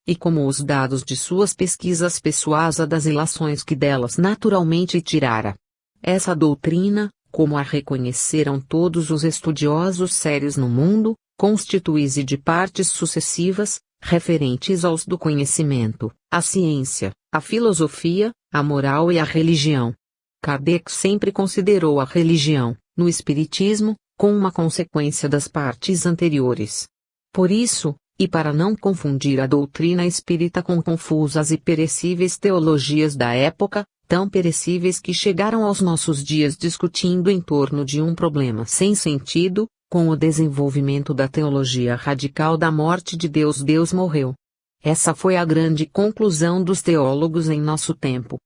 e como os dados de suas pesquisas pessoais das ilações que delas naturalmente tirara. Essa doutrina, como a reconheceram todos os estudiosos sérios no mundo, constitui-se de partes sucessivas, referentes aos do conhecimento, a ciência, a filosofia, a moral e a religião. Kardec sempre considerou a religião, no espiritismo, como uma consequência das partes anteriores. Por isso, e para não confundir a doutrina espírita com confusas e perecíveis teologias da época, tão perecíveis que chegaram aos nossos dias discutindo em torno de um problema sem sentido, com o desenvolvimento da teologia radical da morte de Deus, Deus morreu. Essa foi a grande conclusão dos teólogos em nosso tempo.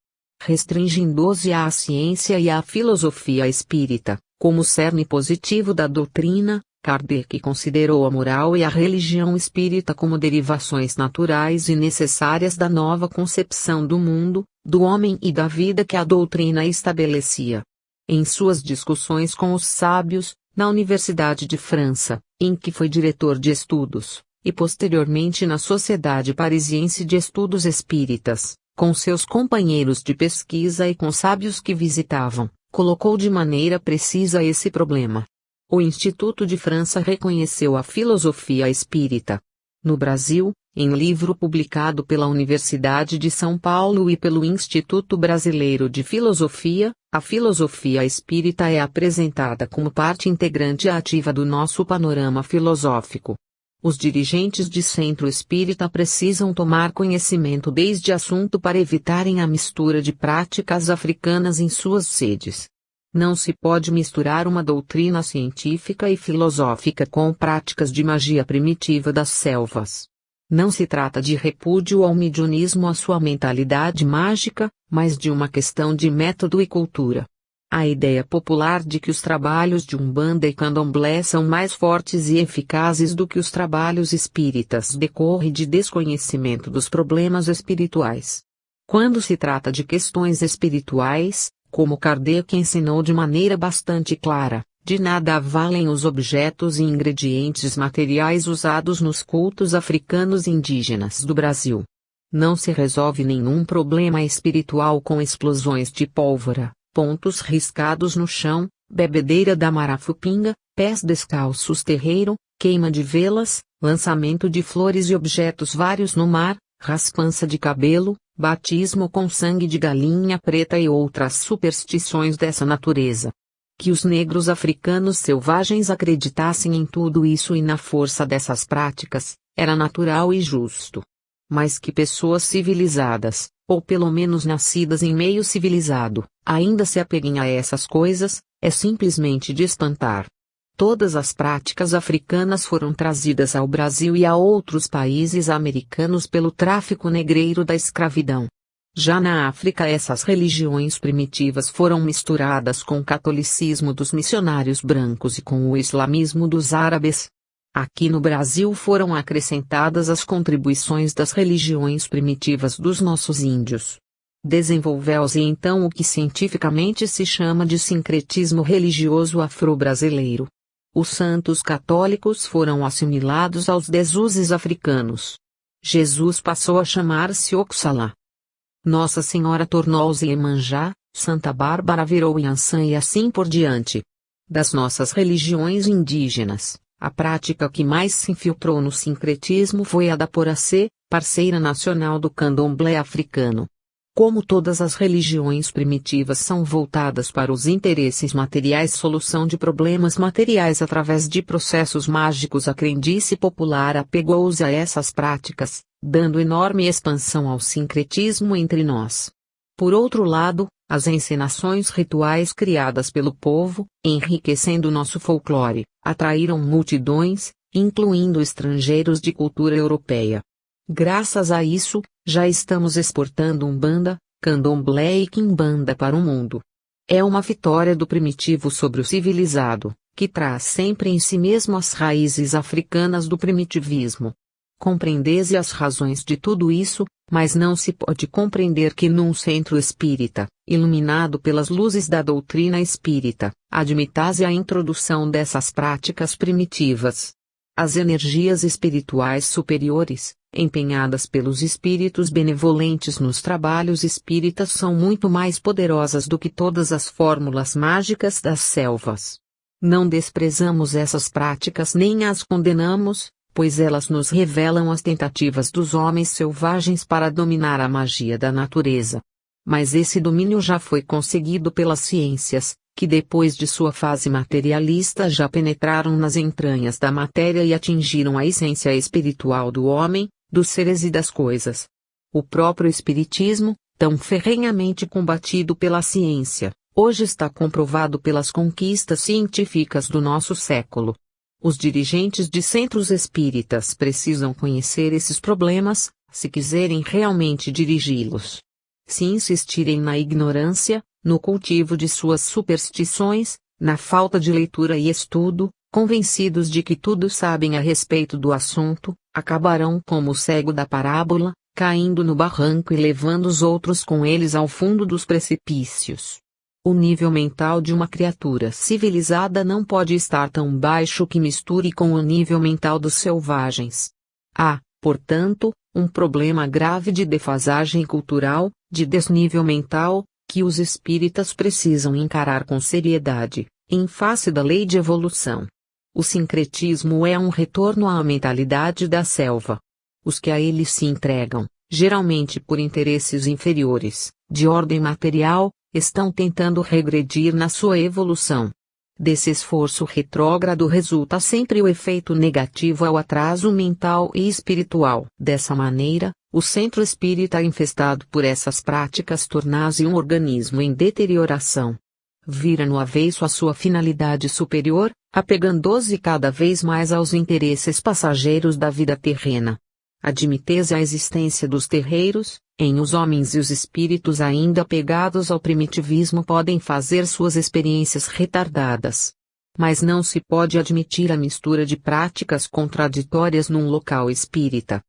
Restringindo-se à ciência e à filosofia espírita, como cerne positivo da doutrina, Kardec considerou a moral e a religião espírita como derivações naturais e necessárias da nova concepção do mundo, do homem e da vida que a doutrina estabelecia. Em suas discussões com os sábios, na Universidade de França, em que foi diretor de estudos, e posteriormente na Sociedade Parisiense de Estudos Espíritas, com seus companheiros de pesquisa e com sábios que visitavam, colocou de maneira precisa esse problema. O Instituto de França reconheceu a filosofia espírita. No Brasil, em livro publicado pela Universidade de São Paulo e pelo Instituto Brasileiro de Filosofia, a filosofia espírita é apresentada como parte integrante ativa do nosso panorama filosófico. Os dirigentes de centro espírita precisam tomar conhecimento deste assunto para evitarem a mistura de práticas africanas em suas sedes. Não se pode misturar uma doutrina científica e filosófica com práticas de magia primitiva das selvas. Não se trata de repúdio ao mediunismo, à sua mentalidade mágica, mas de uma questão de método e cultura. A ideia popular de que os trabalhos de Umbanda e Candomblé são mais fortes e eficazes do que os trabalhos espíritas decorre de desconhecimento dos problemas espirituais. Quando se trata de questões espirituais, como Kardec ensinou de maneira bastante clara, de nada valem os objetos e ingredientes materiais usados nos cultos africanos indígenas do Brasil. Não se resolve nenhum problema espiritual com explosões de pólvora, pontos riscados no chão, bebedeira da marafupinga, pés descalços terreiro, queima de velas, lançamento de flores e objetos vários no mar, raspança de cabelo, batismo com sangue de galinha preta e outras superstições dessa natureza. Que os negros africanos selvagens acreditassem em tudo isso e na força dessas práticas, era natural e justo. Mas que pessoas civilizadas, ou pelo menos nascidas em meio civilizado, ainda se apeguem a essas coisas, é simplesmente de espantar. Todas as práticas africanas foram trazidas ao Brasil e a outros países americanos pelo tráfico negreiro da escravidão. Já na África, essas religiões primitivas foram misturadas com o catolicismo dos missionários brancos e com o islamismo dos árabes. Aqui no Brasil foram acrescentadas as contribuições das religiões primitivas dos nossos índios. Desenvolveu-se então o que cientificamente se chama de sincretismo religioso afro-brasileiro. Os santos católicos foram assimilados aos deuses africanos. Jesus passou a chamar-se Oxalá. Nossa Senhora tornou-se Iemanjá, Santa Bárbara virou Iansã e assim por diante. Das nossas religiões indígenas, a prática que mais se infiltrou no sincretismo foi a da Poracê, parceira nacional do candomblé africano. Como todas as religiões primitivas são voltadas para os interesses materiais, solução de problemas materiais através de processos mágicos, a crendice popular apegou-se a essas práticas, dando enorme expansão ao sincretismo entre nós. Por outro lado, as encenações rituais criadas pelo povo, enriquecendo nosso folclore, atraíram multidões, incluindo estrangeiros de cultura europeia. Graças a isso, já estamos exportando Umbanda, Candomblé e Quimbanda para o mundo. É uma vitória do primitivo sobre o civilizado, que traz sempre em si mesmo as raízes africanas do primitivismo. Compreendese as razões de tudo isso, mas não se pode compreender que num centro espírita, iluminado pelas luzes da doutrina espírita, admitase a introdução dessas práticas primitivas. As energias espirituais superiores, empenhadas pelos espíritos benevolentes nos trabalhos espíritas, são muito mais poderosas do que todas as fórmulas mágicas das selvas. Não desprezamos essas práticas nem as condenamos, pois elas nos revelam as tentativas dos homens selvagens para dominar a magia da natureza. Mas esse domínio já foi conseguido pelas ciências, que depois de sua fase materialista já penetraram nas entranhas da matéria e atingiram a essência espiritual do homem, dos seres e das coisas. O próprio espiritismo, tão ferrenhamente combatido pela ciência, hoje está comprovado pelas conquistas científicas do nosso século. Os dirigentes de centros espíritas precisam conhecer esses problemas, se quiserem realmente dirigi-los. Se insistirem na ignorância, no cultivo de suas superstições, na falta de leitura e estudo, convencidos de que tudo sabem a respeito do assunto, acabarão como o cego da parábola, caindo no barranco e levando os outros com eles ao fundo dos precipícios. O nível mental de uma criatura civilizada não pode estar tão baixo que misture com o nível mental dos selvagens. Há, portanto, um problema grave de defasagem cultural, de desnível mental, que os espíritas precisam encarar com seriedade, em face da lei de evolução. O sincretismo é um retorno à mentalidade da selva. Os que a ele se entregam, geralmente por interesses inferiores, de ordem material, estão tentando regredir na sua evolução. Desse esforço retrógrado resulta sempre o efeito negativo ao atraso mental e espiritual. Dessa maneira, o centro espírita infestado por essas práticas torna-se um organismo em deterioração. Vira no avesso a sua finalidade superior, apegando-se cada vez mais aos interesses passageiros da vida terrena. Admite-se a existência dos terreiros, em os homens e os espíritos ainda apegados ao primitivismo podem fazer suas experiências retardadas. Mas não se pode admitir a mistura de práticas contraditórias num local espírita.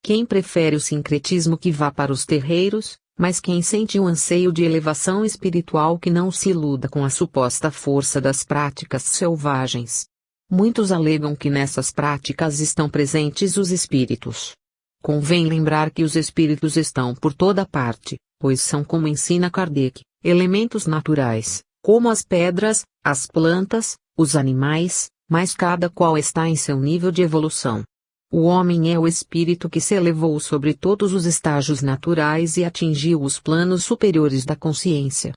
Quem prefere o sincretismo que vá para os terreiros, mas quem sente um anseio de elevação espiritual que não se iluda com a suposta força das práticas selvagens. Muitos alegam que nessas práticas estão presentes os espíritos. Convém lembrar que os espíritos estão por toda parte, pois são, como ensina Kardec, elementos naturais, como as pedras, as plantas, os animais, mas cada qual está em seu nível de evolução. O homem é o espírito que se elevou sobre todos os estágios naturais e atingiu os planos superiores da consciência.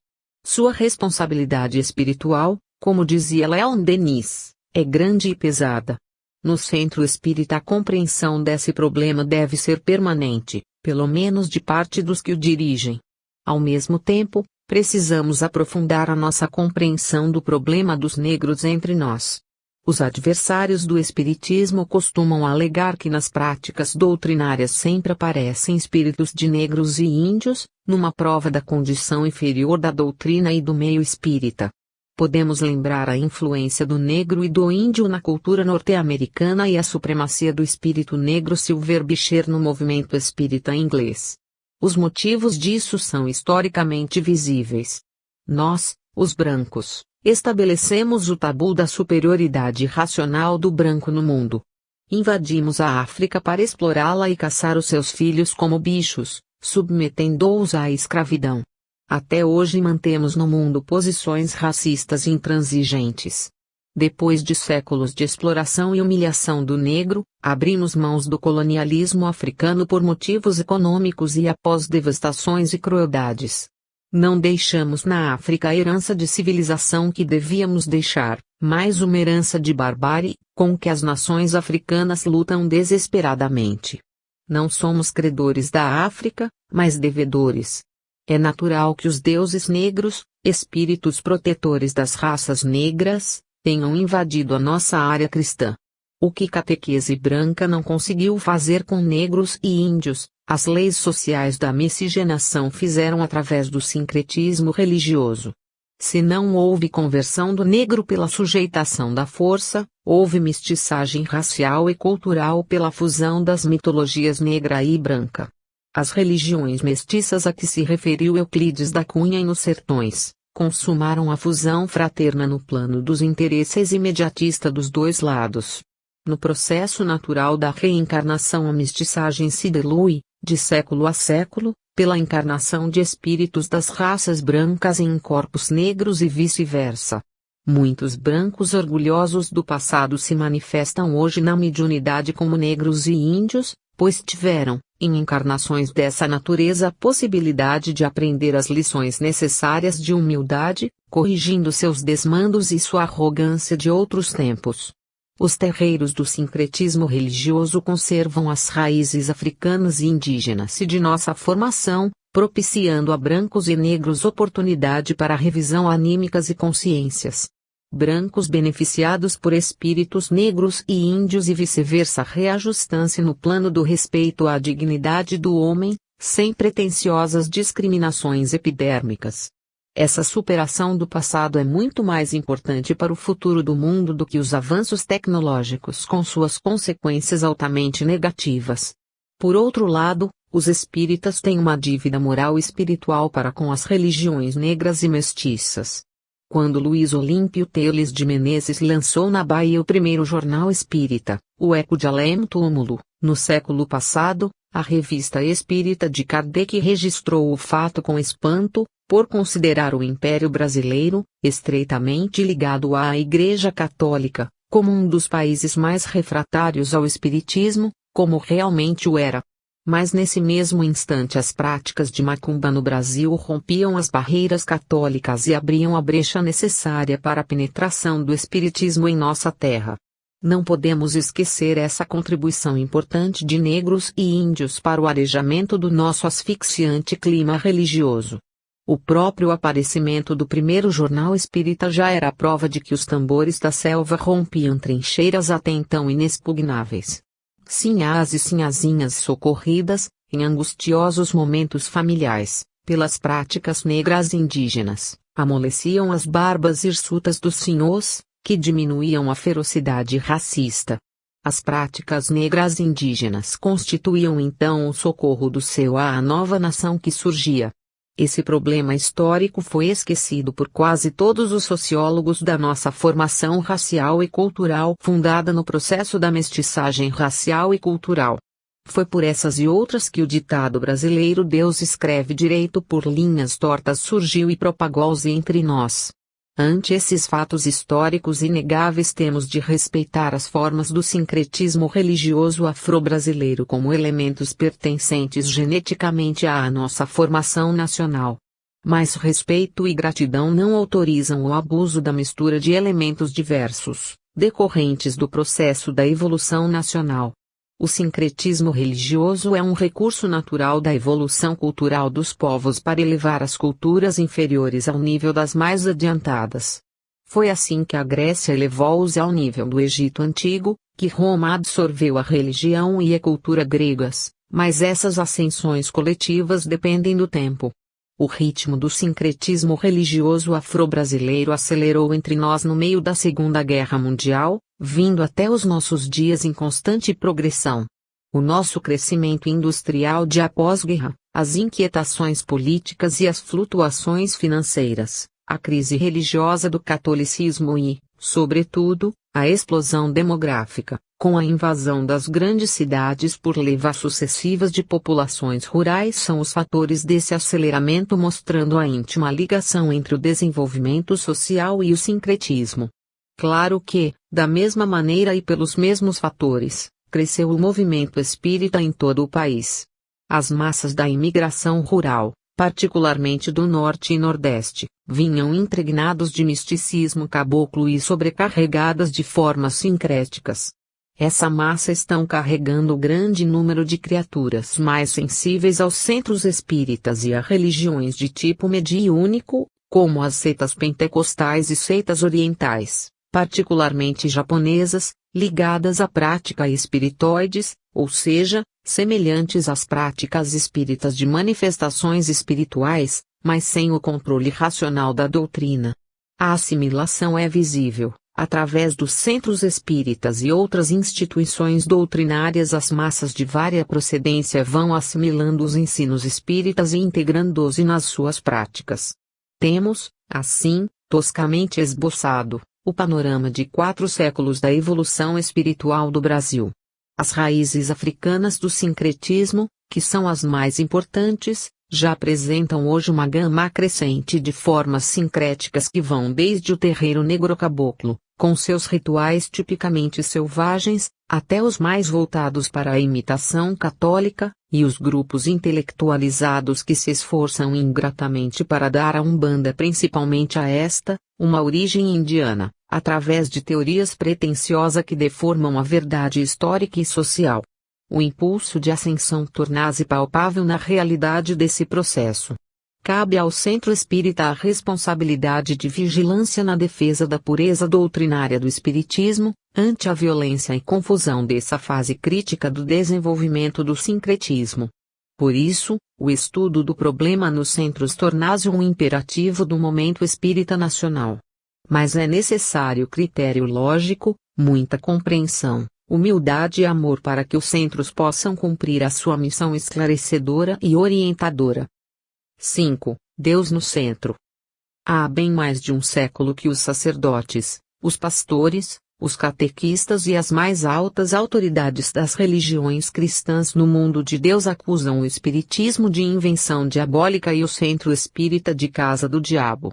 Sua responsabilidade espiritual, como dizia Leon Denis, é grande e pesada. No centro espírita a compreensão desse problema deve ser permanente, pelo menos de parte dos que o dirigem. Ao mesmo tempo, precisamos aprofundar a nossa compreensão do problema dos negros entre nós. Os adversários do espiritismo costumam alegar que nas práticas doutrinárias sempre aparecem espíritos de negros e índios, numa prova da condição inferior da doutrina e do meio espírita. Podemos lembrar a influência do negro e do índio na cultura norte-americana e a supremacia do espírito negro Silver Beecher no movimento espírita inglês. Os motivos disso são historicamente visíveis. Nós, os brancos, estabelecemos o tabu da superioridade racional do branco no mundo. Invadimos a África para explorá-la e caçar os seus filhos como bichos, submetendo-os à escravidão. Até hoje mantemos no mundo posições racistas intransigentes. Depois de séculos de exploração e humilhação do negro, abrimos mãos do colonialismo africano por motivos econômicos e após devastações e crueldades. Não deixamos na África a herança de civilização que devíamos deixar, mas uma herança de barbárie, com que as nações africanas lutam desesperadamente. Não somos credores da África, mas devedores. É natural que os deuses negros, espíritos protetores das raças negras, tenham invadido a nossa área cristã. O que catequese branca não conseguiu fazer com negros e índios, as leis sociais da miscigenação fizeram através do sincretismo religioso. Se não houve conversão do negro pela sujeitação da força, houve mestiçagem racial e cultural pela fusão das mitologias negra e branca. As religiões mestiças a que se referiu Euclides da Cunha e nos sertões, consumaram a fusão fraterna no plano dos interesses imediatista dos dois lados. No processo natural da reencarnação, a mestiçagem se dilui, de século a século, pela encarnação de espíritos das raças brancas em corpos negros e vice-versa. Muitos brancos orgulhosos do passado se manifestam hoje na mediunidade como negros e índios, pois tiveram, em encarnações dessa natureza, a possibilidade de aprender as lições necessárias de humildade, corrigindo seus desmandos e sua arrogância de outros tempos. Os terreiros do sincretismo religioso conservam as raízes africanas e indígenas e de nossa formação, propiciando a brancos e negros oportunidade para revisão anímicas e consciências. Brancos beneficiados por espíritos negros e índios e vice-versa, reajustam-se no plano do respeito à dignidade do homem, sem pretensiosas discriminações epidérmicas. Essa superação do passado é muito mais importante para o futuro do mundo do que os avanços tecnológicos com suas consequências altamente negativas. Por outro lado, os espíritas têm uma dívida moral e espiritual para com as religiões negras e mestiças. Quando Luiz Olímpio Teles de Menezes lançou na Bahia o primeiro jornal espírita, o Eco de Além-Túmulo, no século passado, a Revista Espírita de Kardec registrou o fato com espanto, por considerar o Império Brasileiro, estreitamente ligado à Igreja Católica, como um dos países mais refratários ao espiritismo, como realmente o era. Mas nesse mesmo instante as práticas de macumba no Brasil rompiam as barreiras católicas e abriam a brecha necessária para a penetração do espiritismo em nossa terra. Não podemos esquecer essa contribuição importante de negros e índios para o arejamento do nosso asfixiante clima religioso. O próprio aparecimento do primeiro jornal espírita já era a prova de que os tambores da selva rompiam trincheiras até então inexpugnáveis. Sinhás e sinhazinhas socorridas, em angustiosos momentos familiares, pelas práticas negras indígenas, amoleciam as barbas hirsutas dos sinhôs, que diminuíam a ferocidade racista. As práticas negras indígenas constituíam então o socorro do céu à nova nação que surgia. Esse problema histórico foi esquecido por quase todos os sociólogos da nossa formação racial e cultural fundada no processo da mestiçagem racial e cultural. Foi por essas e outras que o ditado brasileiro "Deus escreve direito por linhas tortas" surgiu e propagou-se entre nós. Ante esses fatos históricos inegáveis, temos de respeitar as formas do sincretismo religioso afro-brasileiro como elementos pertencentes geneticamente à nossa formação nacional. Mas respeito e gratidão não autorizam o abuso da mistura de elementos diversos, decorrentes do processo da evolução nacional. O sincretismo religioso é um recurso natural da evolução cultural dos povos para elevar as culturas inferiores ao nível das mais adiantadas. Foi assim que a Grécia elevou-os ao nível do Egito Antigo, que Roma absorveu a religião e a cultura gregas, mas essas ascensões coletivas dependem do tempo. O ritmo do sincretismo religioso afro-brasileiro acelerou entre nós no meio da Segunda Guerra Mundial, vindo até os nossos dias em constante progressão. O nosso crescimento industrial de após-guerra, as inquietações políticas e as flutuações financeiras, a crise religiosa do catolicismo e, sobretudo, a explosão demográfica, com a invasão das grandes cidades por levas sucessivas de populações rurais, são os fatores desse aceleramento, mostrando a íntima ligação entre o desenvolvimento social e o sincretismo. Claro que, da mesma maneira e pelos mesmos fatores, cresceu o movimento espírita em todo o país. As massas da imigração rural, particularmente do Norte e Nordeste, vinham impregnados de misticismo caboclo e sobrecarregadas de formas sincréticas. Essa massa estão carregando grande número de criaturas mais sensíveis aos centros espíritas e a religiões de tipo mediúnico, como as seitas pentecostais e seitas orientais, particularmente japonesas, ligadas à prática espiritoides, ou seja, semelhantes às práticas espíritas de manifestações espirituais, mas sem o controle racional da doutrina. A assimilação é visível, através dos centros espíritas e outras instituições doutrinárias. As massas de vária procedência vão assimilando os ensinos espíritas e integrando-os nas suas práticas. Temos, assim, toscamente esboçado, O panorama de 4 séculos da evolução espiritual do Brasil. As raízes africanas do sincretismo, que são as mais importantes, já apresentam hoje uma gama crescente de formas sincréticas que vão desde o terreiro negro-caboclo, com seus rituais tipicamente selvagens, até os mais voltados para a imitação católica, e os grupos intelectualizados que se esforçam ingratamente para dar à Umbanda, principalmente a esta, uma origem indiana, através de teorias pretensiosas que deformam a verdade histórica e social. O impulso de ascensão torna-se palpável na realidade desse processo. Cabe ao centro espírita a responsabilidade de vigilância na defesa da pureza doutrinária do espiritismo, ante a violência e confusão dessa fase crítica do desenvolvimento do sincretismo. Por isso, o estudo do problema nos centros torna-se um imperativo do momento espírita nacional. Mas é necessário critério lógico, muita compreensão, humildade e amor para que os centros possam cumprir a sua missão esclarecedora e orientadora. 5. Deus no centro. Há bem mais de um século que os sacerdotes, os pastores, os catequistas e as mais altas autoridades das religiões cristãs no mundo de Deus acusam o espiritismo de invenção diabólica e o centro espírita de casa do diabo.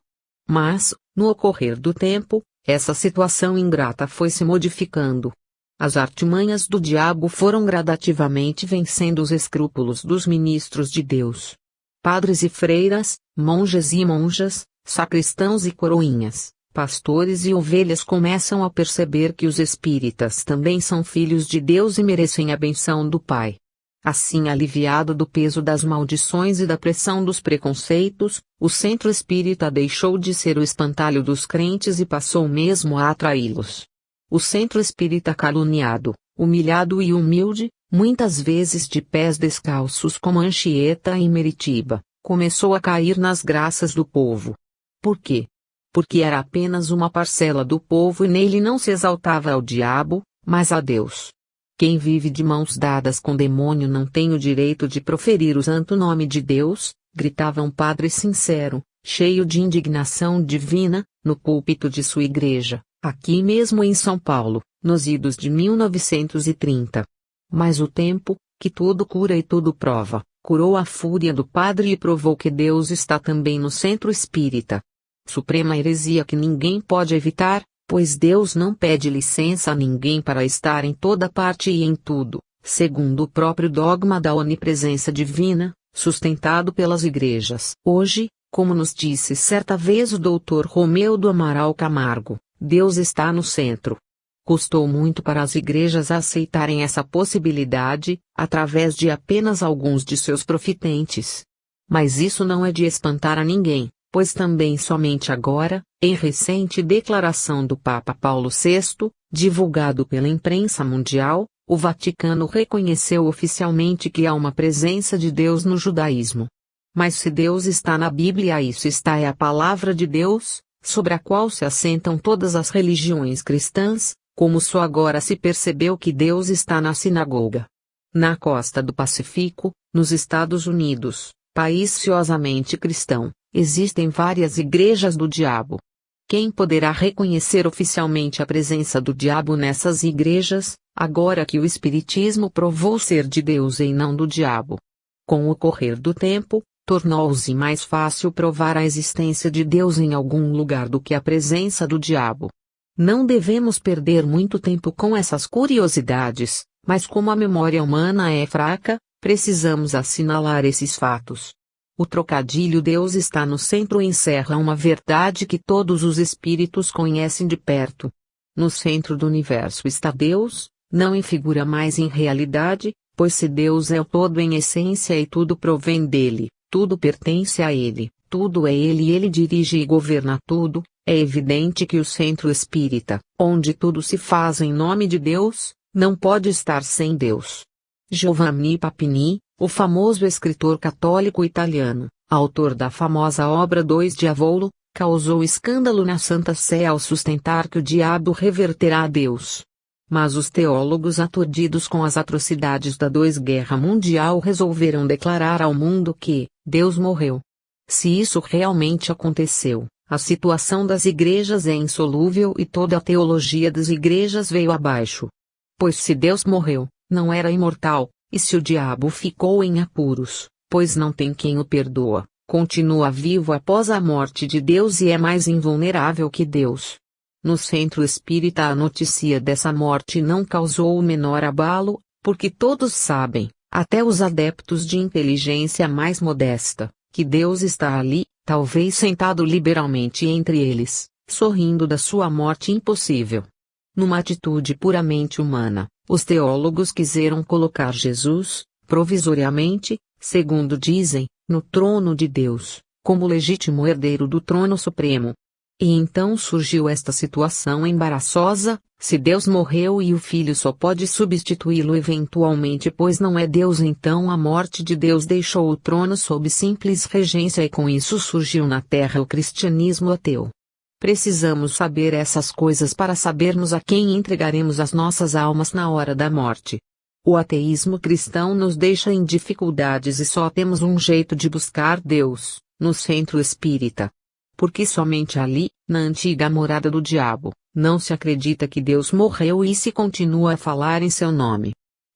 Mas, no ocorrer do tempo, essa situação ingrata foi se modificando. As artimanhas do diabo foram gradativamente vencendo os escrúpulos dos ministros de Deus. Padres e freiras, monges e monjas, sacristãos e coroinhas, pastores e ovelhas começam a perceber que os espíritas também são filhos de Deus e merecem a benção do Pai. Assim, aliviado do peso das maldições e da pressão dos preconceitos, o centro espírita deixou de ser o espantalho dos crentes e passou mesmo a atraí-los. O centro espírita caluniado, humilhado e humilde, muitas vezes de pés descalços como Anchieta e Meritiba, começou a cair nas graças do povo. Por quê? Porque era apenas uma parcela do povo e nele não se exaltava ao diabo, mas a Deus. Quem vive de mãos dadas com demônio não tem o direito de proferir o santo nome de Deus, gritava um padre sincero, cheio de indignação divina, no púlpito de sua igreja, aqui mesmo em São Paulo, nos idos de 1930. Mas o tempo, que tudo cura e tudo prova, curou a fúria do padre e provou que Deus está também no centro espírita. Suprema heresia que ninguém pode evitar, pois Deus não pede licença a ninguém para estar em toda parte e em tudo, segundo o próprio dogma da onipresença divina, sustentado pelas igrejas. Hoje, como nos disse certa vez o Dr. Romeu do Amaral Camargo, Deus está no centro. Custou muito para as igrejas aceitarem essa possibilidade, através de apenas alguns de seus profitentes. Mas isso não é de espantar a ninguém, pois também somente agora, em recente declaração do Papa Paulo VI, divulgado pela imprensa mundial, o Vaticano reconheceu oficialmente que há uma presença de Deus no judaísmo. Mas se Deus está na Bíblia, isso está é a palavra de Deus, sobre a qual se assentam todas as religiões cristãs, como só agora se percebeu que Deus está na sinagoga. Na costa do Pacífico, nos Estados Unidos, país ciosamente cristão, existem várias igrejas do diabo. Quem poderá reconhecer oficialmente a presença do diabo nessas igrejas, agora que o Espiritismo provou ser de Deus e não do diabo? Com o correr do tempo, tornou-se mais fácil provar a existência de Deus em algum lugar do que a presença do diabo. Não devemos perder muito tempo com essas curiosidades, mas como a memória humana é fraca, precisamos assinalar esses fatos. O trocadilho Deus está no centro encerra uma verdade que todos os espíritos conhecem de perto. No centro do universo está Deus, não em figura mas em realidade, pois se Deus é o todo em essência e tudo provém dele, tudo pertence a ele, tudo é ele e ele dirige e governa tudo. É evidente que o centro espírita, onde tudo se faz em nome de Deus, não pode estar sem Deus. Giovanni Papini, o famoso escritor católico italiano, autor da famosa obra Dois Diavolo, causou escândalo na Santa Sé ao sustentar que o diabo reverterá a Deus. Mas os teólogos aturdidos com as atrocidades da Guerra Mundial resolveram declarar ao mundo que Deus morreu. Se isso realmente aconteceu, A situação das igrejas é insolúvel e toda a teologia das igrejas veio abaixo. Pois se Deus morreu, não era imortal, e se o diabo ficou em apuros, pois não tem quem o perdoa, continua vivo após a morte de Deus e é mais invulnerável que Deus. No centro espírita a notícia dessa morte não causou o menor abalo, porque todos sabem, até os adeptos de inteligência mais modesta, que Deus está ali, talvez sentado liberalmente entre eles, sorrindo da sua morte impossível. Numa atitude puramente humana, os teólogos quiseram colocar Jesus, provisoriamente, segundo dizem, no trono de Deus, como legítimo herdeiro do trono supremo. E então surgiu esta situação embaraçosa: se Deus morreu e o Filho só pode substituí-lo eventualmente pois não é Deus, então a morte de Deus deixou o trono sob simples regência e com isso surgiu na terra o cristianismo ateu. Precisamos saber essas coisas para sabermos a quem entregaremos as nossas almas na hora da morte. O ateísmo cristão nos deixa em dificuldades e só temos um jeito de buscar Deus, no centro espírita. Porque somente ali, na antiga morada do diabo, não se acredita que Deus morreu e se continua a falar em seu nome.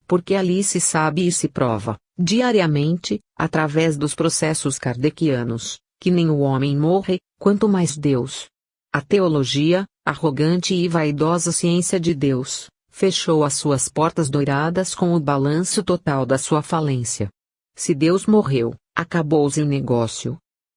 Porque ali se sabe e se prova, diariamente, através dos processos kardecianos, que nem o homem morre, quanto mais Deus. A teologia, arrogante e vaidosa ciência de Deus, fechou as suas portas douradas com o balanço total da sua falência. Se Deus morreu, acabou-se o negócio.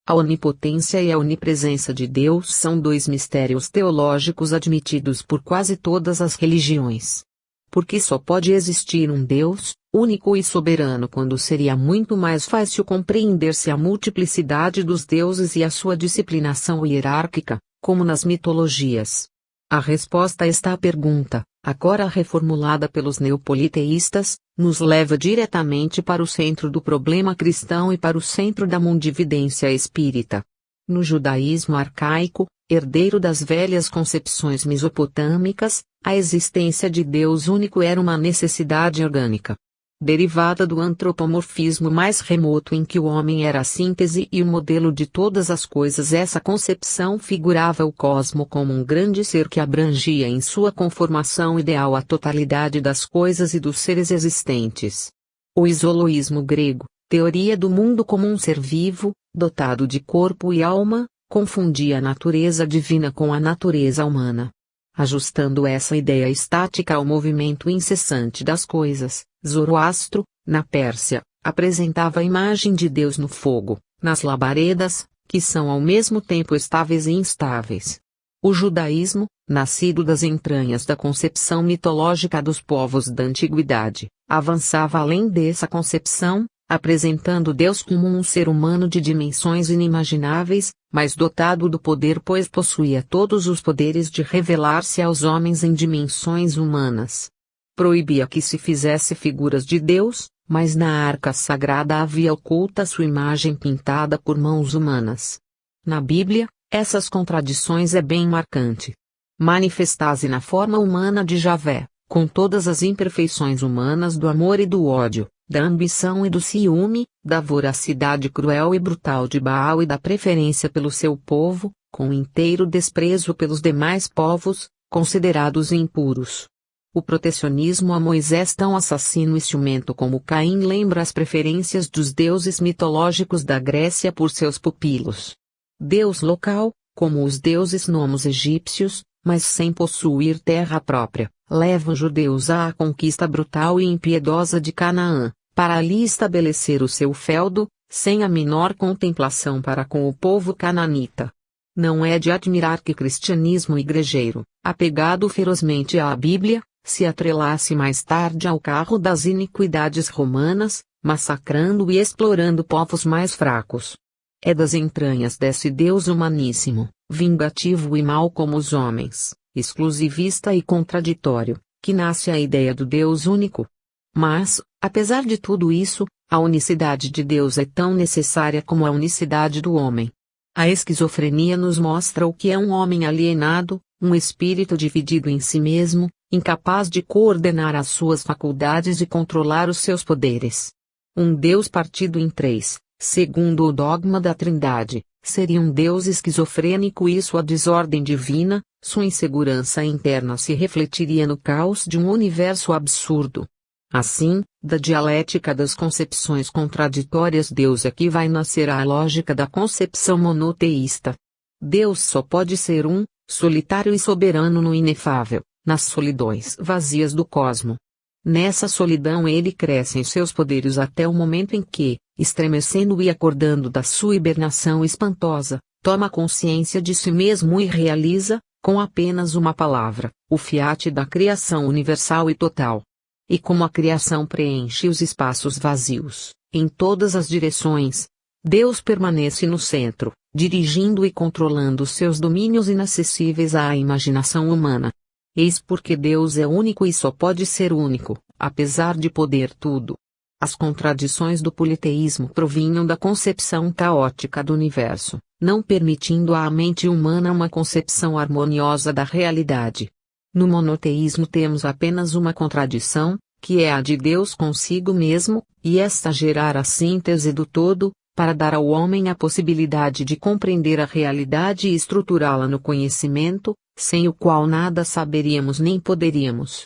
A onipotência e a onipresença de Deus são dois mistérios teológicos admitidos por quase todas as religiões. Porque só pode existir um Deus, único e soberano, quando seria muito mais fácil compreender-se a multiplicidade dos deuses e a sua disciplinação hierárquica, como nas mitologias. A resposta a esta pergunta, agora reformulada pelos neopoliteístas, nos leva diretamente para o centro do problema cristão e para o centro da mundividência espírita. No judaísmo arcaico, herdeiro das velhas concepções mesopotâmicas, a existência de Deus único era uma necessidade orgânica. Derivada do antropomorfismo mais remoto em que o homem era a síntese e o modelo de todas as coisas, essa concepção figurava o cosmo como um grande ser que abrangia em sua conformação ideal a totalidade das coisas e dos seres existentes. O isoloísmo grego, teoria do mundo como um ser vivo, dotado de corpo e alma, confundia a natureza divina com a natureza humana. Ajustando essa ideia estática ao movimento incessante das coisas, Zoroastro, na Pérsia, apresentava a imagem de Deus no fogo, nas labaredas, que são ao mesmo tempo estáveis e instáveis. O judaísmo, nascido das entranhas da concepção mitológica dos povos da antiguidade, avançava além dessa concepção, apresentando Deus como um ser humano de dimensões inimagináveis, mas dotado do poder pois possuía todos os poderes de revelar-se aos homens em dimensões humanas. Proibia que se fizesse figuras de Deus, mas na arca sagrada havia oculta sua imagem pintada por mãos humanas. Na Bíblia, essas contradições é bem marcante. Manifesta-se na forma humana de Javé, com todas as imperfeições humanas do amor e do ódio, da ambição e do ciúme, da voracidade cruel e brutal de Baal e da preferência pelo seu povo, com inteiro desprezo pelos demais povos, considerados impuros. O protecionismo a Moisés, tão assassino e ciumento como Caim, lembra as preferências dos deuses mitológicos da Grécia por seus pupilos. Deus local, como os deuses gnomos egípcios, mas sem possuir terra própria, leva os judeus à conquista brutal e impiedosa de Canaã, para ali estabelecer o seu feudo, sem a menor contemplação para com o povo cananita. Não é de admirar que cristianismo igrejeiro, apegado ferozmente à Bíblia, se atrelasse mais tarde ao carro das iniquidades romanas, massacrando e explorando povos mais fracos. É das entranhas desse Deus humaníssimo, vingativo e mau como os homens, exclusivista e contraditório, que nasce a ideia do Deus único. Mas, apesar de tudo isso, a unicidade de Deus é tão necessária como a unicidade do homem. A esquizofrenia nos mostra o que é um homem alienado, um espírito dividido em si mesmo, incapaz de coordenar as suas faculdades e controlar os seus poderes. Um Deus partido em três, Segundo o dogma da Trindade, seria um Deus esquizofrênico e sua desordem divina, sua insegurança interna se refletiria no caos de um universo absurdo. Assim, da dialética das concepções contraditórias Deus é que vai nascer a lógica da concepção monoteísta. Deus só pode ser um, solitário e soberano no inefável, nas solidões vazias do cosmo. Nessa solidão ele cresce em seus poderes até o momento em que, estremecendo e acordando da sua hibernação espantosa, toma consciência de si mesmo e realiza, com apenas uma palavra, o fiat da criação universal e total. E como a criação preenche os espaços vazios, em todas as direções, Deus permanece no centro, dirigindo e controlando seus domínios inacessíveis à imaginação humana. Eis porque Deus é único e só pode ser único, apesar de poder tudo. As contradições do politeísmo provinham da concepção caótica do universo, não permitindo à mente humana uma concepção harmoniosa da realidade. No monoteísmo temos apenas uma contradição, que é a de Deus consigo mesmo, e esta gerar a síntese do todo, para dar ao homem a possibilidade de compreender a realidade e estruturá-la no conhecimento, sem o qual nada saberíamos nem poderíamos.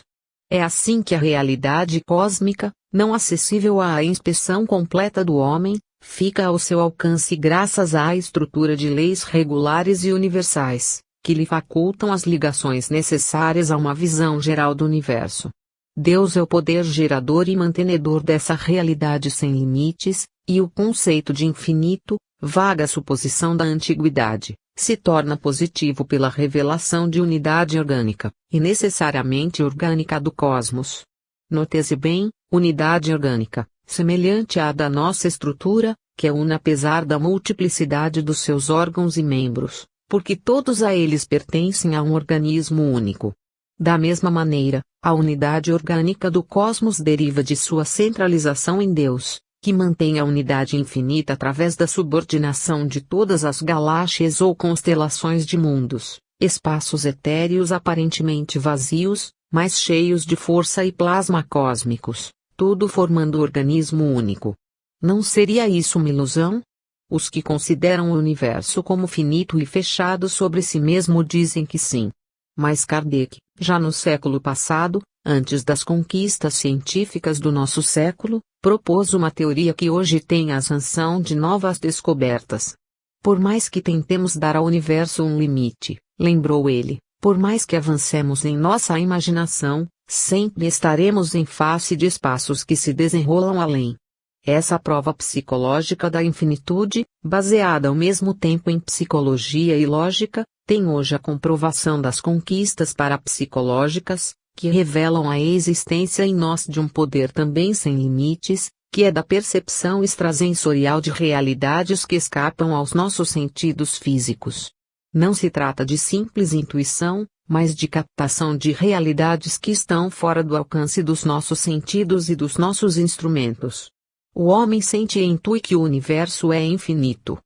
É assim que a realidade cósmica, não acessível à inspeção completa do homem, fica ao seu alcance graças à estrutura de leis regulares e universais, que lhe facultam as ligações necessárias a uma visão geral do universo. Deus é o poder gerador e mantenedor dessa realidade sem limites, e o conceito de infinito, vaga suposição da antiguidade, se torna positivo pela revelação de unidade orgânica, e necessariamente orgânica do cosmos. Note-se bem, unidade orgânica, semelhante à da nossa estrutura, que é una apesar da multiplicidade dos seus órgãos e membros, porque todos a eles pertencem a um organismo único. Da mesma maneira, a unidade orgânica do cosmos deriva de sua centralização em Deus, que mantém a unidade infinita através da subordinação de todas as galáxias ou constelações de mundos, espaços etéreos aparentemente vazios, mas cheios de força e plasma cósmicos, tudo formando organismo único. Não seria isso uma ilusão? Os que consideram o universo como finito e fechado sobre si mesmo dizem que sim. Mas Kardec, já no século passado, antes das conquistas científicas do nosso século, propôs uma teoria que hoje tem a sanção de novas descobertas. Por mais que tentemos dar ao universo um limite, lembrou ele, por mais que avancemos em nossa imaginação, sempre estaremos em face de espaços que se desenrolam além. Essa prova psicológica da infinitude, baseada ao mesmo tempo em psicologia e lógica, tem hoje a comprovação das conquistas parapsicológicas, que revelam a existência em nós de um poder também sem limites, que é da percepção extrasensorial de realidades que escapam aos nossos sentidos físicos. Não se trata de simples intuição, mas de captação de realidades que estão fora do alcance dos nossos sentidos e dos nossos instrumentos. O homem sente e intui que o universo é infinito.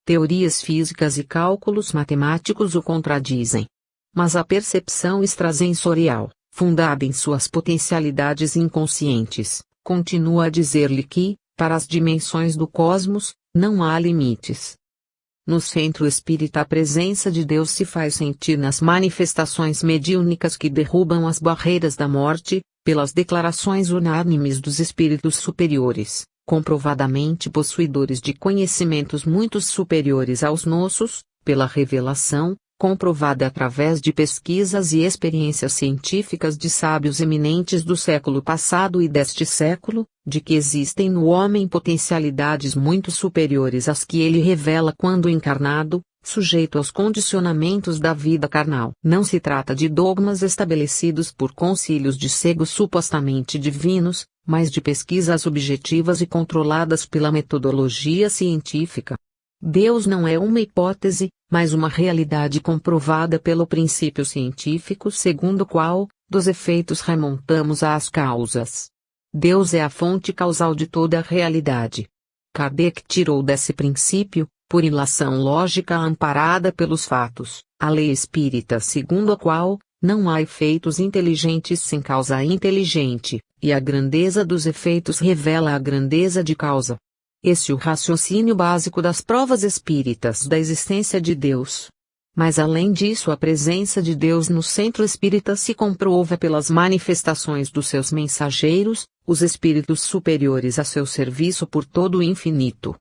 Teorias físicas e cálculos matemáticos o contradizem. Mas a percepção extrasensorial, fundada em suas potencialidades inconscientes, continua a dizer-lhe que, para as dimensões do cosmos, não há limites. No centro espírita a presença de Deus se faz sentir nas manifestações mediúnicas que derrubam as barreiras da morte, pelas declarações unânimes dos espíritos superiores, comprovadamente possuidores de conhecimentos muito superiores aos nossos, pela revelação, comprovada através de pesquisas e experiências científicas de sábios eminentes do século passado e deste século, de que existem no homem potencialidades muito superiores às que ele revela quando encarnado, sujeito aos condicionamentos da vida carnal. Não se trata de dogmas estabelecidos por concílios de cegos supostamente divinos, mas de pesquisas objetivas e controladas pela metodologia científica. Deus não é uma hipótese, mas uma realidade comprovada pelo princípio científico segundo o qual, dos efeitos remontamos às causas. Deus é a fonte causal de toda a realidade. Kardec tirou desse princípio, por ilação lógica amparada pelos fatos, a lei espírita segundo a qual, não há efeitos inteligentes sem causa inteligente, e a grandeza dos efeitos revela a grandeza de causa. Esse é o raciocínio básico das provas espíritas da existência de Deus. Mas além disso, a presença de Deus no centro espírita se comprova pelas manifestações dos seus mensageiros, os espíritos superiores a seu serviço por todo o infinito.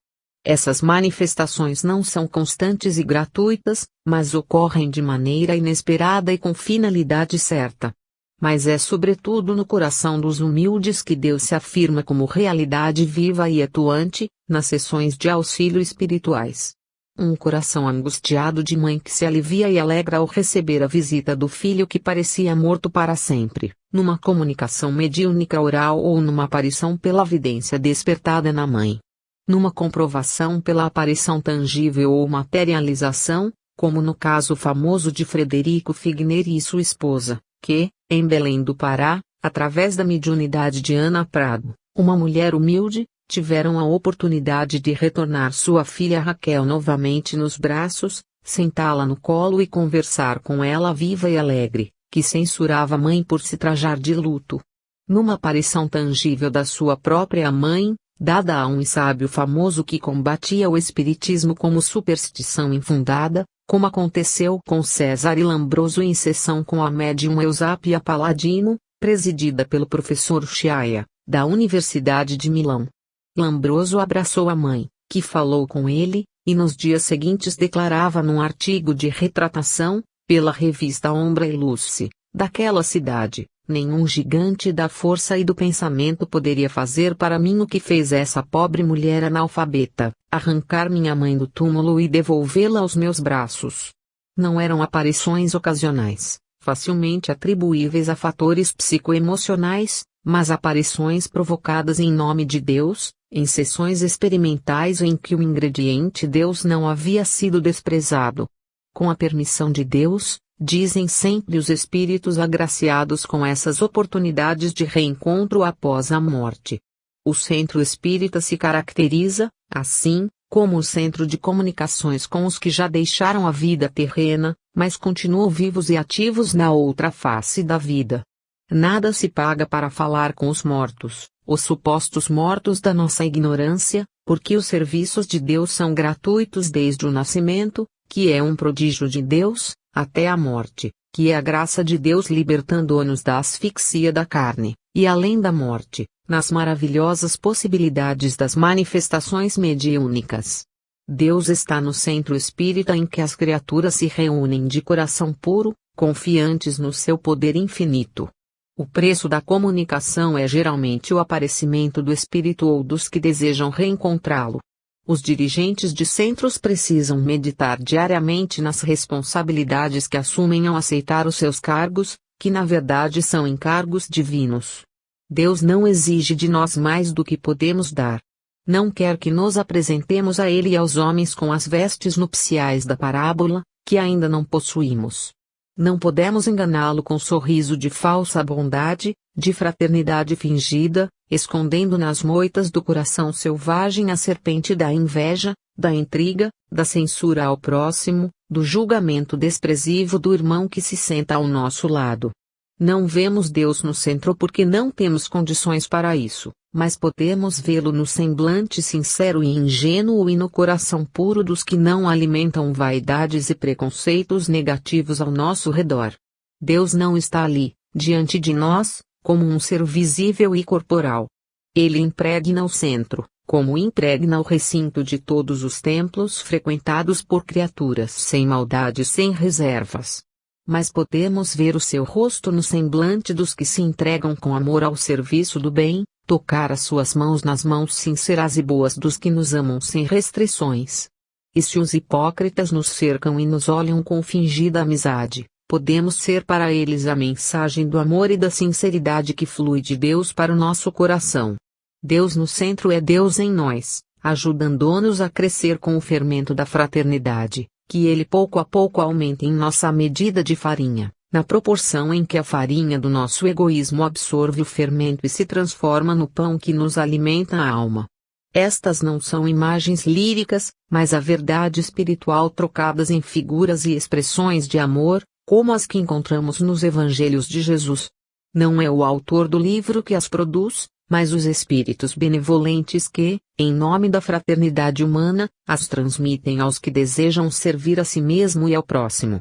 Essas manifestações não são constantes e gratuitas, mas ocorrem de maneira inesperada e com finalidade certa. Mas é sobretudo no coração dos humildes que Deus se afirma como realidade viva e atuante, nas sessões de auxílio espirituais. Um coração angustiado de mãe que se alivia e alegra ao receber a visita do filho que parecia morto para sempre, numa comunicação mediúnica oral ou numa aparição pela vidência despertada na mãe. Numa comprovação pela aparição tangível ou materialização, como no caso famoso de Frederico Figner e sua esposa, que, em Belém do Pará, através da mediunidade de Ana Prado, uma mulher humilde, tiveram a oportunidade de retornar sua filha Raquel novamente nos braços, sentá-la no colo e conversar com ela viva e alegre, que censurava a mãe por se trajar de luto. Numa aparição tangível da sua própria mãe, dada a um sábio famoso que combatia o espiritismo como superstição infundada, como aconteceu com César e Lambroso em sessão com a médium Eusápia Paladino, presidida pelo professor Sciaia, da Universidade de Milão. Lambroso abraçou a mãe, que falou com ele, e nos dias seguintes declarava num artigo de retratação, pela revista Ombra e Luce, daquela cidade: nenhum gigante da força e do pensamento poderia fazer para mim o que fez essa pobre mulher analfabeta, arrancar minha mãe do túmulo e devolvê-la aos meus braços. Não eram aparições ocasionais, facilmente atribuíveis a fatores psicoemocionais, mas aparições provocadas em nome de Deus, em sessões experimentais em que o ingrediente Deus não havia sido desprezado. Com a permissão de Deus, dizem sempre os espíritos agraciados com essas oportunidades de reencontro após a morte. O centro espírita se caracteriza, assim, como o centro de comunicações com os que já deixaram a vida terrena, mas continuam vivos e ativos na outra face da vida. Nada se paga para falar com os mortos, os supostos mortos da nossa ignorância, porque os serviços de Deus são gratuitos desde o nascimento, que é um prodígio de Deus, até a morte, que é a graça de Deus libertando-nos da asfixia da carne, e além da morte, nas maravilhosas possibilidades das manifestações mediúnicas. Deus está no centro espírita em que as criaturas se reúnem de coração puro, confiantes no seu poder infinito. O preço da comunicação é geralmente o aparecimento do espírito ou dos que desejam reencontrá-lo. Os dirigentes de centros precisam meditar diariamente nas responsabilidades que assumem ao aceitar os seus cargos, que na verdade são encargos divinos. Deus não exige de nós mais do que podemos dar. Não quer que nos apresentemos a Ele e aos homens com as vestes nupciais da parábola, que ainda não possuímos. Não podemos enganá-lo com sorriso de falsa bondade, de fraternidade fingida, escondendo nas moitas do coração selvagem a serpente da inveja, da intriga, da censura ao próximo, do julgamento desprezível do irmão que se senta ao nosso lado. Não vemos Deus no centro porque não temos condições para isso, mas podemos vê-lo no semblante sincero e ingênuo e no coração puro dos que não alimentam vaidades e preconceitos negativos ao nosso redor. Deus não está ali, diante de nós, como um ser visível e corporal. Ele impregna o centro, como impregna o recinto de todos os templos frequentados por criaturas sem maldade e sem reservas. Mas podemos ver o seu rosto no semblante dos que se entregam com amor ao serviço do bem, tocar as suas mãos nas mãos sinceras e boas dos que nos amam sem restrições. E se os hipócritas nos cercam e nos olham com fingida amizade, podemos ser para eles a mensagem do amor e da sinceridade que flui de Deus para o nosso coração. Deus no centro é Deus em nós, ajudando-nos a crescer com o fermento da fraternidade, que ele pouco a pouco aumenta em nossa medida de farinha, na proporção em que a farinha do nosso egoísmo absorve o fermento e se transforma no pão que nos alimenta a alma. Estas não são imagens líricas, mas a verdade espiritual trocadas em figuras e expressões de amor, como as que encontramos nos Evangelhos de Jesus. Não é o autor do livro que as produz, mas os espíritos benevolentes que, Em nome da fraternidade humana, as transmitem aos que desejam servir a si mesmo e ao próximo.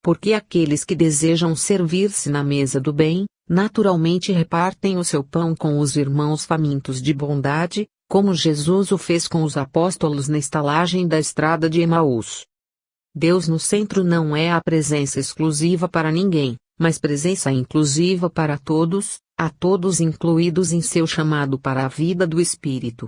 Porque aqueles que desejam servir-se na mesa do bem, naturalmente repartem o seu pão com os irmãos famintos de bondade, como Jesus o fez com os apóstolos na estalagem da estrada de Emaús. Deus no centro não é a presença exclusiva para ninguém, mas presença inclusiva para todos, a todos incluídos em seu chamado para a vida do Espírito.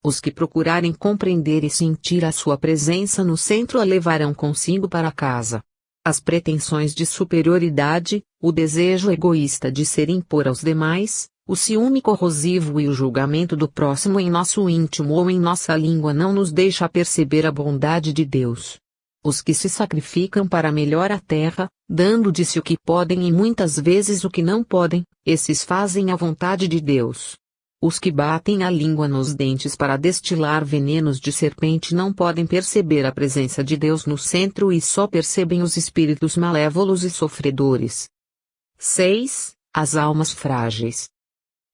Os que procurarem compreender e sentir a sua presença no centro a levarão consigo para casa. As pretensões de superioridade, o desejo egoísta de ser impor aos demais, o ciúme corrosivo e o julgamento do próximo em nosso íntimo ou em nossa língua não nos deixa perceber a bondade de Deus. Os que se sacrificam para melhor a terra, dando de si o que podem e muitas vezes o que não podem, esses fazem a vontade de Deus. Os que batem a língua nos dentes para destilar venenos de serpente não podem perceber a presença de Deus no centro e só percebem os espíritos malévolos e sofredores. 6. As almas frágeis.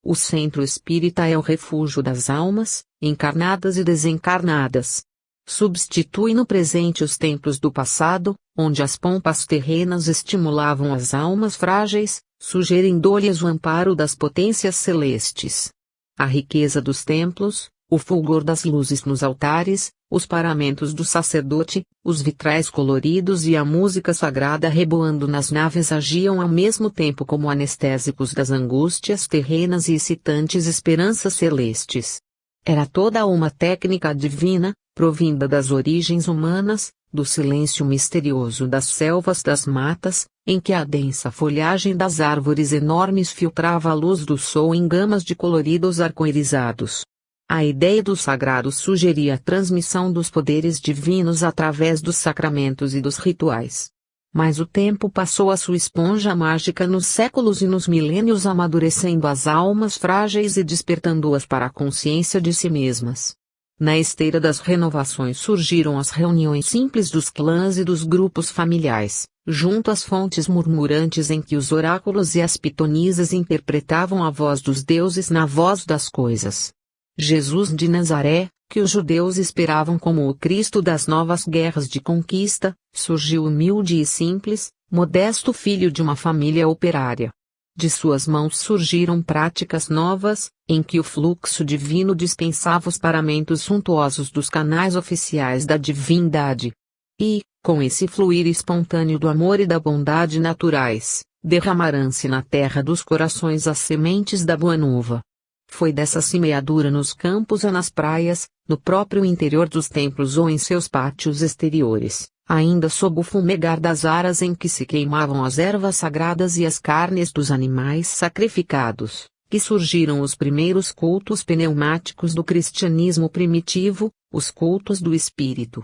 O centro espírita é o refúgio das almas, encarnadas e desencarnadas. Substitui no presente os templos do passado, onde as pompas terrenas estimulavam as almas frágeis, sugerindo-lhes o amparo das potências celestes. A riqueza dos templos, o fulgor das luzes nos altares, os paramentos do sacerdote, os vitrais coloridos e a música sagrada reboando nas naves agiam ao mesmo tempo como anestésicos das angústias terrenas e excitantes esperanças celestes. Era toda uma técnica divina, provinda das origens humanas, do silêncio misterioso das selvas das matas, em que a densa folhagem das árvores enormes filtrava a luz do sol em gamas de coloridos arco-irizados. A ideia do sagrado sugeria a transmissão dos poderes divinos através dos sacramentos e dos rituais. Mas o tempo passou a sua esponja mágica nos séculos e nos milênios amadurecendo as almas frágeis e despertando-as para a consciência de si mesmas. Na esteira das renovações surgiram as reuniões simples dos clãs e dos grupos familiares, junto às fontes murmurantes em que os oráculos e as pitonisas interpretavam a voz dos deuses na voz das coisas. Jesus de Nazaré, que os judeus esperavam como o Cristo das novas guerras de conquista, surgiu humilde e simples, modesto filho de uma família operária. De suas mãos surgiram práticas novas, em que o fluxo divino dispensava os paramentos suntuosos dos canais oficiais da divindade. E, com esse fluir espontâneo do amor e da bondade naturais, derramarão-se na terra dos corações as sementes da boa nova. Foi dessa semeadura nos campos ou nas praias, no próprio interior dos templos ou em seus pátios exteriores, ainda sob o fumegar das aras em que se queimavam as ervas sagradas e as carnes dos animais sacrificados, que surgiram os primeiros cultos pneumáticos do cristianismo primitivo, os cultos do espírito.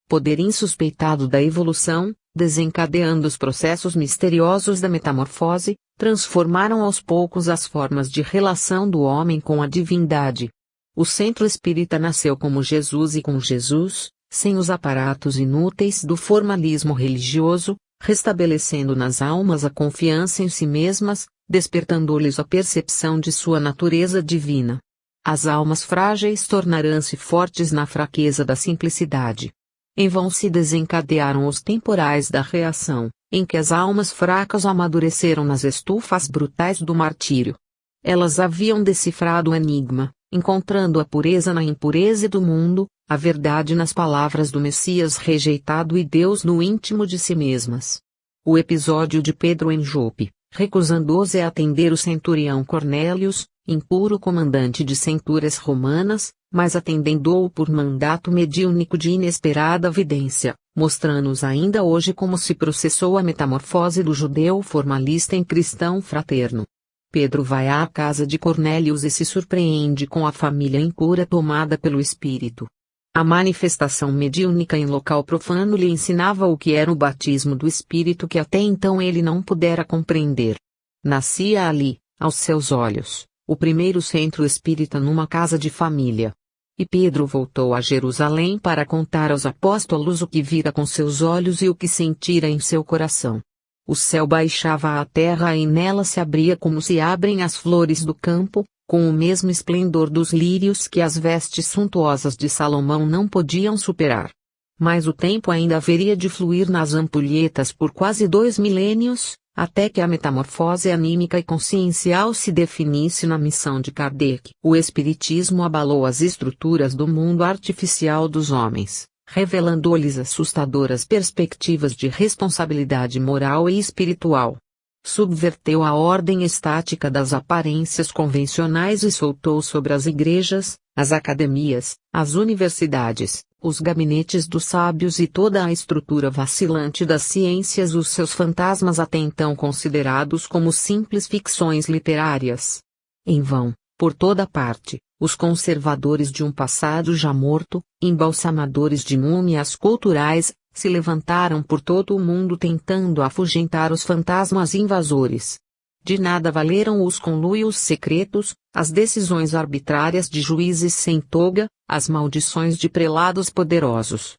Poder insuspeitado da evolução, desencadeando os processos misteriosos da metamorfose, transformaram aos poucos as formas de relação do homem com a divindade. O centro espírita nasceu como Jesus e com Jesus, sem os aparatos inúteis do formalismo religioso, restabelecendo nas almas a confiança em si mesmas, despertando-lhes a percepção de sua natureza divina. As almas frágeis tornarão-se fortes na fraqueza da simplicidade. Em vão se desencadearam os temporais da reação, em que as almas fracas amadureceram nas estufas brutais do martírio. Elas haviam decifrado o enigma, encontrando a pureza na impureza do mundo, a verdade nas palavras do Messias rejeitado e Deus no íntimo de si mesmas. O episódio de Pedro em Jope, recusando-se a atender o centurião Cornélios, impuro comandante de centúrias romanas, mas atendendo-o por mandato mediúnico de inesperada vidência, mostrando-nos ainda hoje como se processou a metamorfose do judeu formalista em cristão fraterno. Pedro vai à casa de Cornélios e se surpreende com a família impura tomada pelo Espírito. A manifestação mediúnica em local profano lhe ensinava o que era o batismo do Espírito que até então ele não pudera compreender. Nascia ali, aos seus olhos, o primeiro centro espírita numa casa de família. E Pedro voltou a Jerusalém para contar aos apóstolos o que vira com seus olhos e o que sentira em seu coração. O céu baixava à terra e nela se abria como se abrem as flores do campo, com o mesmo esplendor dos lírios que as vestes suntuosas de Salomão não podiam superar. Mas o tempo ainda haveria de fluir nas ampulhetas por quase 2 milênios, até que a metamorfose anímica e consciencial se definisse na missão de Kardec. O Espiritismo abalou as estruturas do mundo artificial dos homens, revelando-lhes assustadoras perspectivas de responsabilidade moral e espiritual. Subverteu a ordem estática das aparências convencionais e soltou sobre as igrejas, as academias, as universidades, os gabinetes dos sábios e toda a estrutura vacilante das ciências os seus fantasmas até então considerados como simples ficções literárias. Em vão, por toda parte, os conservadores de um passado já morto, embalsamadores de múmias culturais, se levantaram por todo o mundo tentando afugentar os fantasmas invasores. De nada valeram os conluios secretos, as decisões arbitrárias de juízes sem toga, as maldições de prelados poderosos.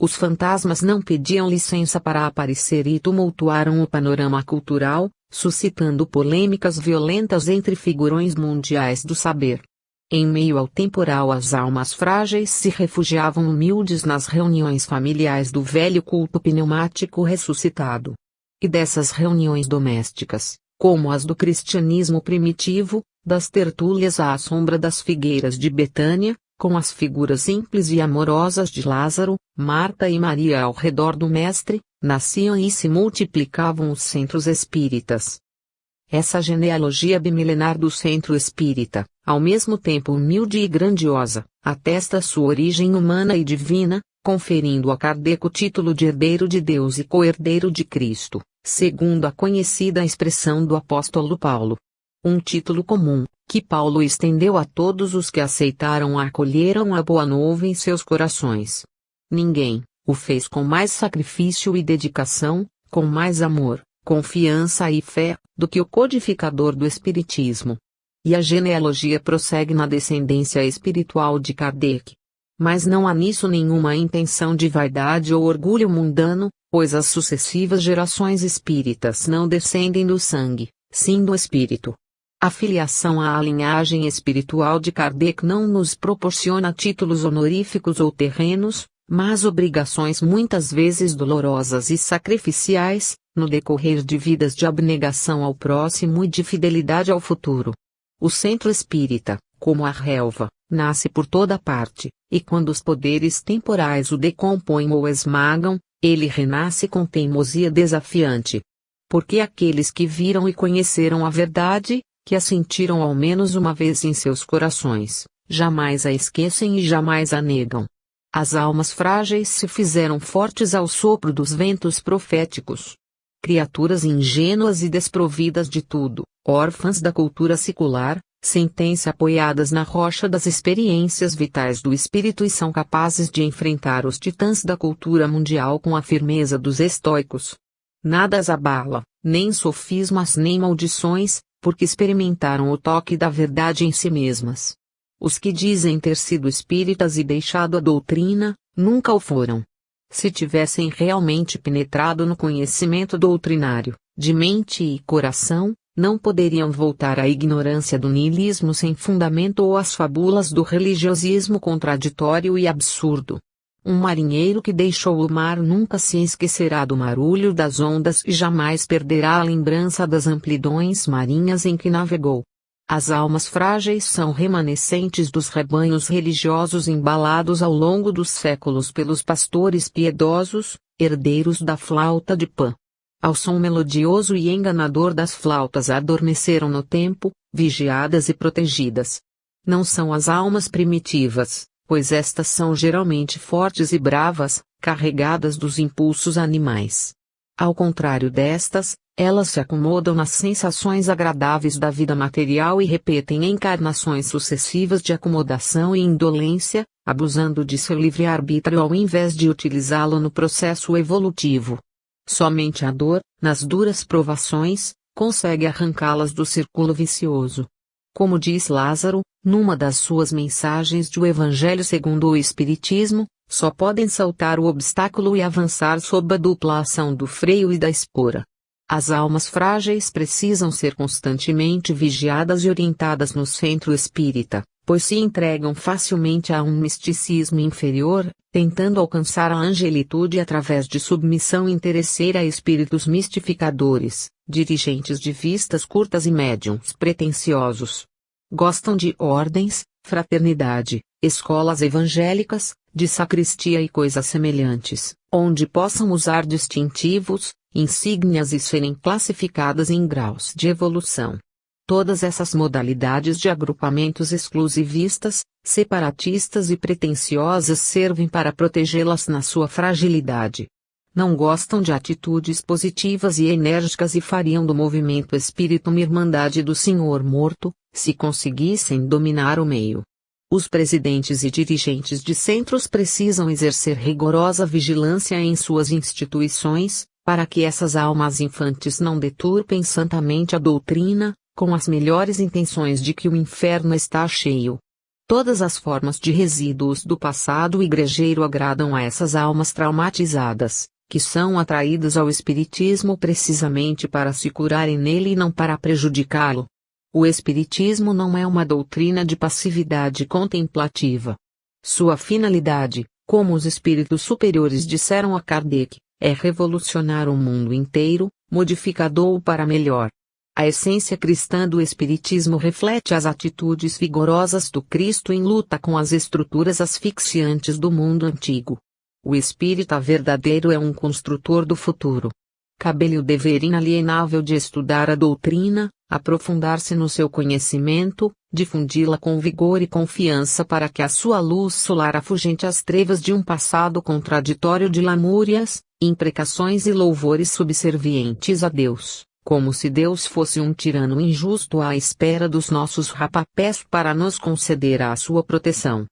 Os fantasmas não pediam licença para aparecer e tumultuaram o panorama cultural, suscitando polêmicas violentas entre figurões mundiais do saber. Em meio ao temporal as almas frágeis se refugiavam humildes nas reuniões familiares do velho culto pneumático ressuscitado. E dessas reuniões domésticas, como as do cristianismo primitivo, das tertúlias à sombra das figueiras de Betânia, com as figuras simples e amorosas de Lázaro, Marta e Maria ao redor do Mestre, nasciam e se multiplicavam os centros espíritas. Essa genealogia bimilenar do centro espírita, ao mesmo tempo humilde e grandiosa, atesta sua origem humana e divina, conferindo a Kardec o título de herdeiro de Deus e co-herdeiro de Cristo, segundo a conhecida expressão do apóstolo Paulo. Um título comum, que Paulo estendeu a todos os que aceitaram ou acolheram a boa nova em seus corações. Ninguém o fez com mais sacrifício e dedicação, com mais amor, confiança e fé, do que o codificador do Espiritismo. E a genealogia prossegue na descendência espiritual de Kardec. Mas não há nisso nenhuma intenção de vaidade ou orgulho mundano, pois as sucessivas gerações espíritas não descendem do sangue, sim do espírito. A filiação à linhagem espiritual de Kardec não nos proporciona títulos honoríficos ou terrenos, mas obrigações muitas vezes dolorosas e sacrificiais, no decorrer de vidas de abnegação ao próximo e de fidelidade ao futuro. O centro espírita, como a relva, nasce por toda parte, e quando os poderes temporais o decompõem ou esmagam, ele renasce com teimosia desafiante. Porque aqueles que viram e conheceram a verdade, que a sentiram ao menos uma vez em seus corações, jamais a esquecem e jamais a negam. As almas frágeis se fizeram fortes ao sopro dos ventos proféticos. Criaturas ingênuas e desprovidas de tudo, órfãs da cultura secular, sentem-se apoiadas na rocha das experiências vitais do espírito e são capazes de enfrentar os titãs da cultura mundial com a firmeza dos estoicos. Nada as abala, nem sofismas nem maldições, porque experimentaram o toque da verdade em si mesmas. Os que dizem ter sido espíritas e deixado a doutrina, nunca o foram. Se tivessem realmente penetrado no conhecimento doutrinário, de mente e coração, não poderiam voltar à ignorância do niilismo sem fundamento ou às fábulas do religiosismo contraditório e absurdo. Um marinheiro que deixou o mar nunca se esquecerá do marulho das ondas e jamais perderá a lembrança das amplidões marinhas em que navegou. As almas frágeis são remanescentes dos rebanhos religiosos embalados ao longo dos séculos pelos pastores piedosos, herdeiros da flauta de Pan. Ao som melodioso e enganador das flautas adormeceram no tempo, vigiadas e protegidas. Não são as almas primitivas, pois estas são geralmente fortes e bravas, carregadas dos impulsos animais. Ao contrário destas, elas se acomodam nas sensações agradáveis da vida material e repetem encarnações sucessivas de acomodação e indolência, abusando de seu livre-arbítrio ao invés de utilizá-lo no processo evolutivo. Somente a dor, nas duras provações, consegue arrancá-las do círculo vicioso. Como diz Lázaro, numa das suas mensagens do Evangelho segundo o Espiritismo, só podem saltar o obstáculo e avançar sob a dupla ação do freio e da espora. As almas frágeis precisam ser constantemente vigiadas e orientadas no centro espírita, pois se entregam facilmente a um misticismo inferior, tentando alcançar a angelitude através de submissão interesseira a espíritos mistificadores, dirigentes de vistas curtas e médiuns pretensiosos. Gostam de ordens, fraternidade, escolas evangélicas, de sacristia e coisas semelhantes, onde possam usar distintivos, insígnias e serem classificadas em graus de evolução. Todas essas modalidades de agrupamentos exclusivistas, separatistas e pretensiosas servem para protegê-las na sua fragilidade. Não gostam de atitudes positivas e enérgicas e fariam do movimento espírita uma irmandade do Senhor morto, se conseguissem dominar o meio. Os presidentes e dirigentes de centros precisam exercer rigorosa vigilância em suas instituições, para que essas almas infantes não deturpem santamente a doutrina, com as melhores intenções de que o inferno está cheio. Todas as formas de resíduos do passado igrejeiro agradam a essas almas traumatizadas, que são atraídas ao espiritismo precisamente para se curarem nele e não para prejudicá-lo. O espiritismo não é uma doutrina de passividade contemplativa. Sua finalidade, como os espíritos superiores disseram a Kardec, é revolucionar o mundo inteiro, modificando-o para melhor. A essência cristã do espiritismo reflete as atitudes vigorosas do Cristo em luta com as estruturas asfixiantes do mundo antigo. O espírita verdadeiro é um construtor do futuro. Cabe-lhe o dever inalienável de estudar a doutrina, aprofundar-se no seu conhecimento, difundi-la com vigor e confiança para que a sua luz solar afugente as trevas de um passado contraditório de lamúrias, imprecações e louvores subservientes a Deus, como se Deus fosse um tirano injusto à espera dos nossos rapapés para nos conceder a sua proteção.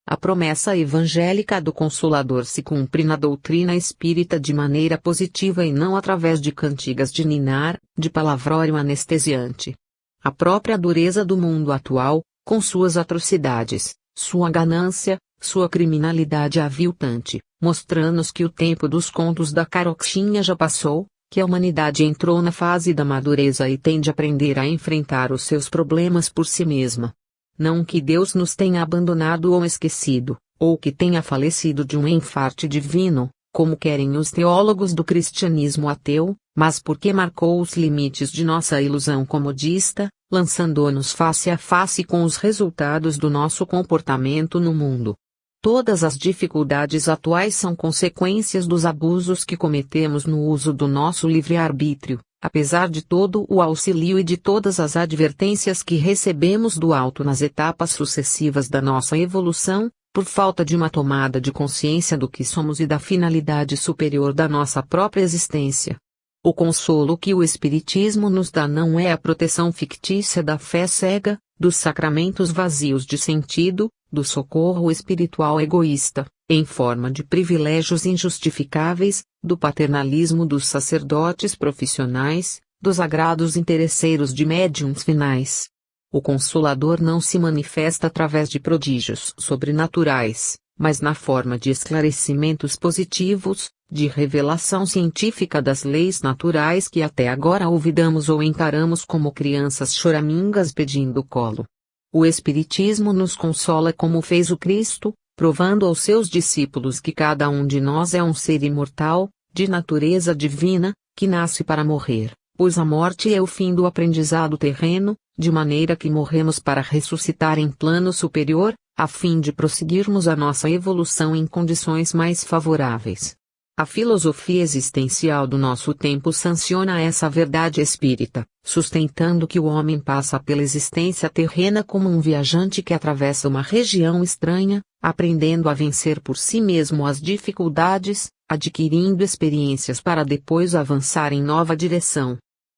A promessa evangélica do Consolador se cumpre na doutrina espírita de maneira positiva e não através de cantigas de ninar, de palavrório anestesiante. A própria dureza do mundo atual, com suas atrocidades, sua ganância, sua criminalidade aviltante, mostra-nos que o tempo dos contos da carochinha já passou, que a humanidade entrou na fase da madureza e tem de aprender a enfrentar os seus problemas por si mesma. Não que Deus nos tenha abandonado ou esquecido, ou que tenha falecido de um enfarte divino, como querem os teólogos do cristianismo ateu, mas porque marcou os limites de nossa ilusão comodista, lançando-nos face a face com os resultados do nosso comportamento no mundo. Todas as dificuldades atuais são consequências dos abusos que cometemos no uso do nosso livre-arbítrio, apesar de todo o auxílio e de todas as advertências que recebemos do alto nas etapas sucessivas da nossa evolução, por falta de uma tomada de consciência do que somos e da finalidade superior da nossa própria existência. O consolo que o Espiritismo nos dá não é a proteção fictícia da fé cega, dos sacramentos vazios de sentido, do socorro espiritual egoísta, em forma de privilégios injustificáveis, do paternalismo dos sacerdotes profissionais, dos agrados interesseiros de médiuns finais. O Consolador não se manifesta através de prodígios sobrenaturais, mas na forma de esclarecimentos positivos, de revelação científica das leis naturais que até agora olvidamos ou encaramos como crianças choramingas pedindo colo. O Espiritismo nos consola como fez o Cristo, provando aos seus discípulos que cada um de nós é um ser imortal, de natureza divina, que nasce para morrer, pois a morte é o fim do aprendizado terreno, de maneira que morremos para ressuscitar em plano superior, a fim de prosseguirmos a nossa evolução em condições mais favoráveis. A filosofia existencial do nosso tempo sanciona essa verdade espírita, sustentando que o homem passa pela existência terrena como um viajante que atravessa uma região estranha, aprendendo a vencer por si mesmo as dificuldades, adquirindo experiências para depois avançar em nova direção.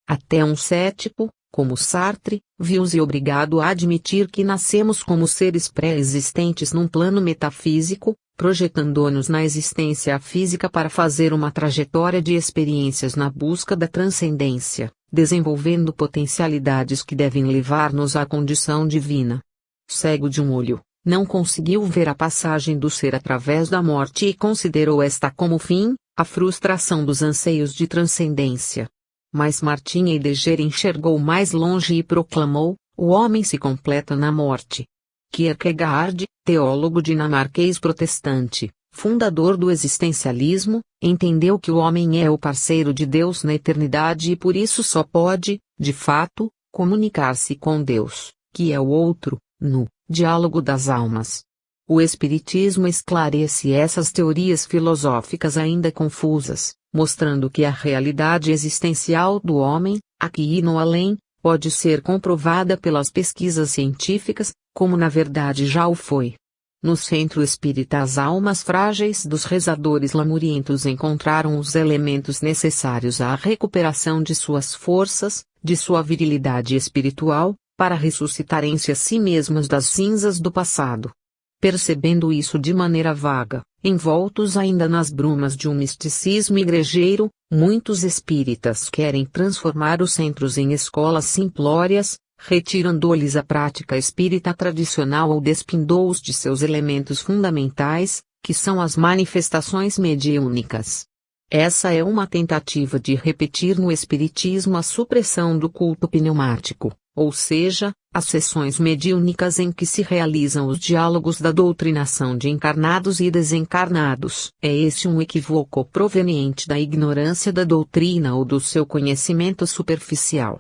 Até um cético, como Sartre, viu-se obrigado a admitir que nascemos como seres pré-existentes num plano metafísico, projetando-nos na existência física para fazer uma trajetória de experiências na busca da transcendência, desenvolvendo potencialidades que devem levar-nos à condição divina. Cego de um olho, não conseguiu ver a passagem do ser através da morte e considerou esta como fim, a frustração dos anseios de transcendência. Mas Martin Heidegger enxergou mais longe e proclamou: o homem se completa na morte. Kierkegaard, teólogo dinamarquês protestante, fundador do existencialismo, entendeu que o homem é o parceiro de Deus na eternidade e por isso só pode, de fato, comunicar-se com Deus, que é o outro, no diálogo das almas. O Espiritismo esclarece essas teorias filosóficas ainda confusas, mostrando que a realidade existencial do homem, aqui e no além, pode ser comprovada pelas pesquisas científicas, como na verdade já o foi. No centro espírita, as almas frágeis dos rezadores lamurientos encontraram os elementos necessários à recuperação de suas forças, de sua virilidade espiritual, para ressuscitarem-se a si mesmas das cinzas do passado. Percebendo isso de maneira vaga, envoltos ainda nas brumas de um misticismo igrejeiro, muitos espíritas querem transformar os centros em escolas simplórias, retirando-lhes a prática espírita tradicional ou despindo-os de seus elementos fundamentais, que são as manifestações mediúnicas. Essa é uma tentativa de repetir no espiritismo a supressão do culto pneumático, ou seja, as sessões mediúnicas em que se realizam os diálogos da doutrinação de encarnados e desencarnados. É esse um equívoco proveniente da ignorância da doutrina ou do seu conhecimento superficial.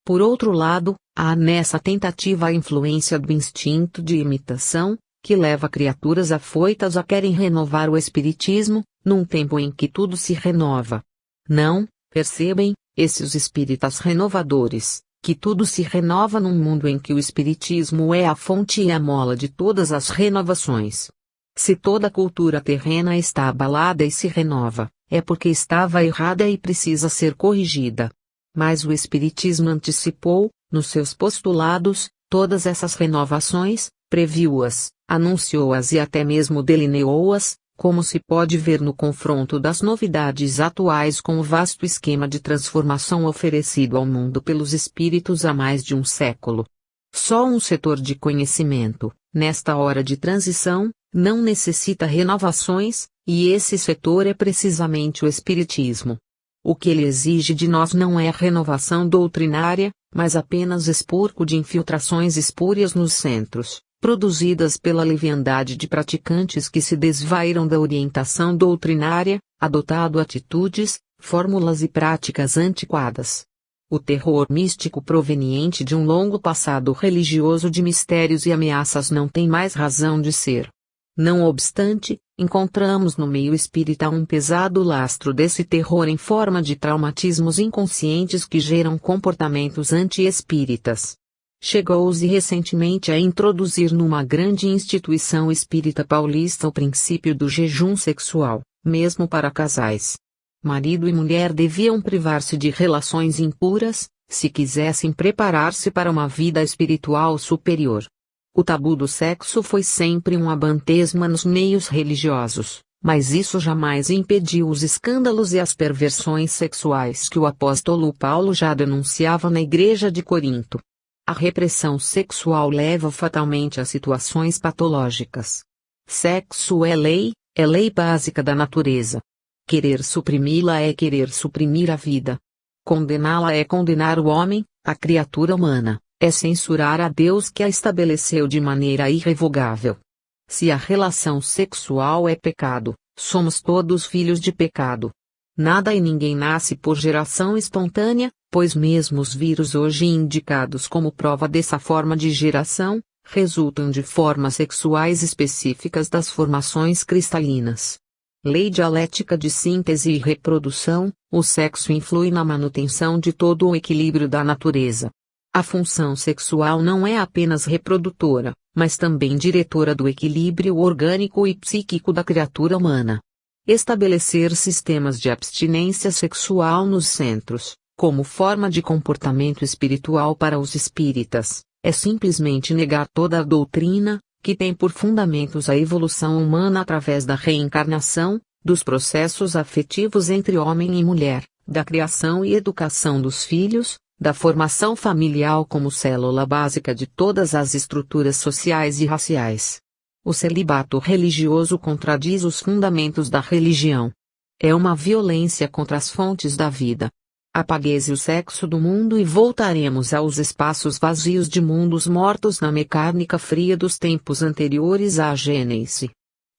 Por outro lado, há nessa tentativa a influência do instinto de imitação, que leva criaturas afoitas a querem renovar o espiritismo, num tempo em que tudo se renova. Não, percebem, esses espíritas renovadores, que tudo se renova num mundo em que o espiritismo é a fonte e a mola de todas as renovações. Se toda a cultura terrena está abalada e se renova, é porque estava errada e precisa ser corrigida. Mas o espiritismo antecipou, nos seus postulados, todas essas renovações, previu-as, anunciou-as e até mesmo delineou-as, como se pode ver no confronto das novidades atuais com o vasto esquema de transformação oferecido ao mundo pelos espíritos há mais de um século. Só um setor de conhecimento, nesta hora de transição, não necessita renovações, e esse setor é precisamente o espiritismo. O que ele exige de nós não é renovação doutrinária, mas apenas expurgo de infiltrações espúrias nos centros, produzidas pela leviandade de praticantes que se desvairam da orientação doutrinária, adotado atitudes, fórmulas e práticas antiquadas. O terror místico proveniente de um longo passado religioso de mistérios e ameaças não tem mais razão de ser. Não obstante, encontramos no meio espírita um pesado lastro desse terror em forma de traumatismos inconscientes que geram comportamentos anti-espíritas. Chegou-se recentemente a introduzir numa grande instituição espírita paulista o princípio do jejum sexual, mesmo para casais. Marido e mulher deviam privar-se de relações impuras, se quisessem preparar-se para uma vida espiritual superior. O tabu do sexo foi sempre um abantesma nos meios religiosos, mas isso jamais impediu os escândalos e as perversões sexuais que o apóstolo Paulo já denunciava na igreja de Corinto. A repressão sexual leva fatalmente a situações patológicas. Sexo é lei básica da natureza. Querer suprimi-la é querer suprimir a vida. Condená-la é condenar o homem, a criatura humana. É censurar a Deus que a estabeleceu de maneira irrevogável. Se a relação sexual é pecado, somos todos filhos de pecado. Nada e ninguém nasce por geração espontânea, pois mesmo os vírus hoje indicados como prova dessa forma de geração, resultam de formas sexuais específicas das formações cristalinas. Lei dialética de síntese e reprodução, o sexo influi na manutenção de todo o equilíbrio da natureza. A função sexual não é apenas reprodutora, mas também diretora do equilíbrio orgânico e psíquico da criatura humana. Estabelecer sistemas de abstinência sexual nos centros, como forma de comportamento espiritual para os espíritas, é simplesmente negar toda a doutrina, que tem por fundamentos a evolução humana através da reencarnação, dos processos afetivos entre homem e mulher, da criação e educação dos filhos, da formação familiar como célula básica de todas as estruturas sociais e raciais. O celibato religioso contradiz os fundamentos da religião. É uma violência contra as fontes da vida. Apagueis o sexo do mundo e voltaremos aos espaços vazios de mundos mortos na mecânica fria dos tempos anteriores à Gênese.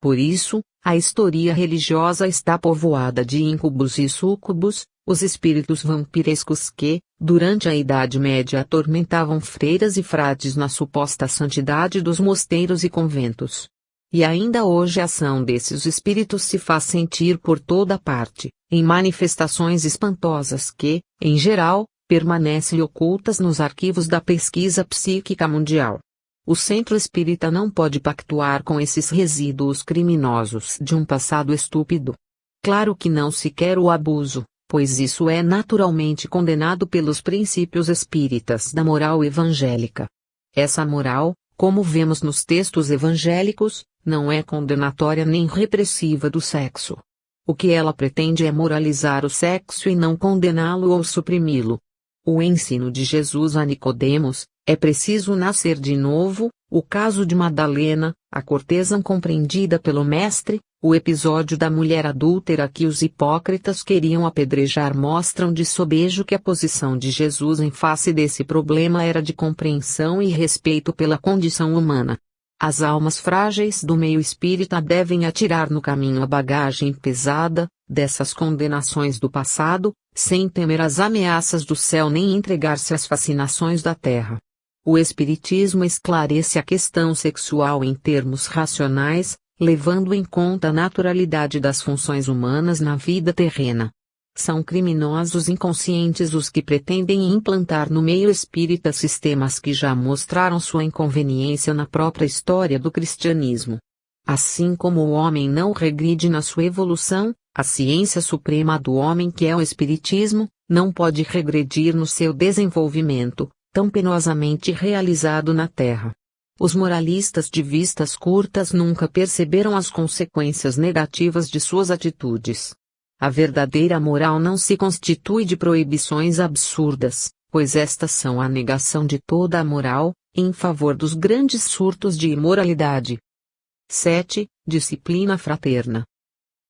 Por isso, a história religiosa está povoada de íncubos e súcubos, os espíritos vampirescos que, durante a Idade Média, atormentavam freiras e frades na suposta santidade dos mosteiros e conventos. E ainda hoje a ação desses espíritos se faz sentir por toda parte, em manifestações espantosas que, em geral, permanecem ocultas nos arquivos da pesquisa psíquica mundial. O centro espírita não pode pactuar com esses resíduos criminosos de um passado estúpido. Claro que não se quer o abuso, pois isso é naturalmente condenado pelos princípios espíritas da moral evangélica. Essa moral, como vemos nos textos evangélicos, não é condenatória nem repressiva do sexo. O que ela pretende é moralizar o sexo e não condená-lo ou suprimi-lo. O ensino de Jesus a Nicodemos: é preciso nascer de novo, o caso de Madalena, a cortesã compreendida pelo Mestre, o episódio da mulher adúltera que os hipócritas queriam apedrejar mostram de sobejo que a posição de Jesus em face desse problema era de compreensão e respeito pela condição humana. As almas frágeis do meio espírita devem atirar no caminho a bagagem pesada dessas condenações do passado, sem temer as ameaças do céu nem entregar-se às fascinações da terra. O Espiritismo esclarece a questão sexual em termos racionais, levando em conta a naturalidade das funções humanas na vida terrena. São criminosos inconscientes os que pretendem implantar no meio espírita sistemas que já mostraram sua inconveniência na própria história do cristianismo. Assim como o homem não regride na sua evolução, a ciência suprema do homem que é o Espiritismo, não pode regredir no seu desenvolvimento, tão penosamente realizado na Terra. Os moralistas de vistas curtas nunca perceberam as consequências negativas de suas atitudes. A verdadeira moral não se constitui de proibições absurdas, pois estas são a negação de toda a moral, em favor dos grandes surtos de imoralidade. 7. Disciplina fraterna.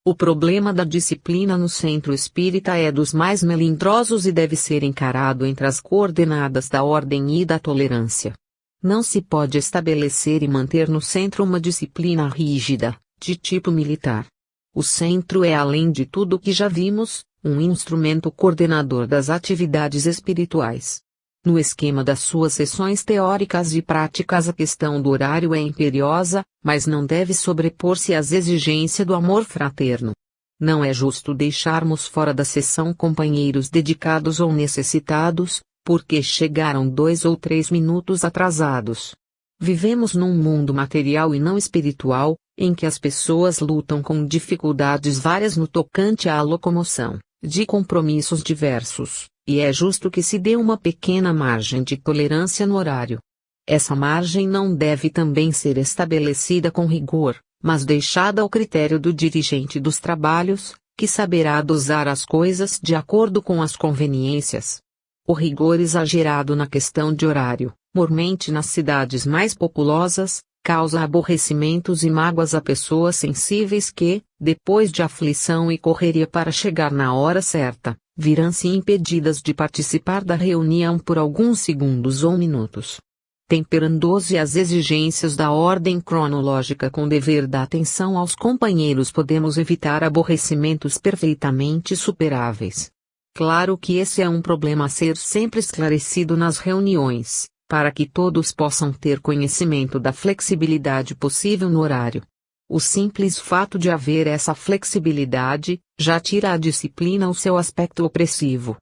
O problema da disciplina no centro espírita é dos mais melindrosos e deve ser encarado entre as coordenadas da ordem e da tolerância. Não se pode estabelecer e manter no centro uma disciplina rígida, de tipo militar. O centro é, além de tudo o que já vimos, um instrumento coordenador das atividades espirituais. No esquema das suas sessões teóricas e práticas, a questão do horário é imperiosa, mas não deve sobrepor-se às exigências do amor fraterno. Não é justo deixarmos fora da sessão companheiros dedicados ou necessitados, porque chegaram 2 ou 3 minutos atrasados. Vivemos num mundo material e não espiritual, em que as pessoas lutam com dificuldades várias no tocante à locomoção, de compromissos diversos, e é justo que se dê uma pequena margem de tolerância no horário. Essa margem não deve também ser estabelecida com rigor, mas deixada ao critério do dirigente dos trabalhos, que saberá dosar as coisas de acordo com as conveniências. O rigor exagerado na questão de horário, mormente nas cidades mais populosas, causa aborrecimentos e mágoas a pessoas sensíveis que, depois de aflição e correria para chegar na hora certa, viram-se impedidas de participar da reunião por alguns segundos ou minutos. Temperando-se as exigências da ordem cronológica com o dever da atenção aos companheiros, podemos evitar aborrecimentos perfeitamente superáveis. Claro que esse é um problema a ser sempre esclarecido nas reuniões, para que todos possam ter conhecimento da flexibilidade possível no horário. O simples fato de haver essa flexibilidade, já tira a disciplina o seu aspecto opressivo.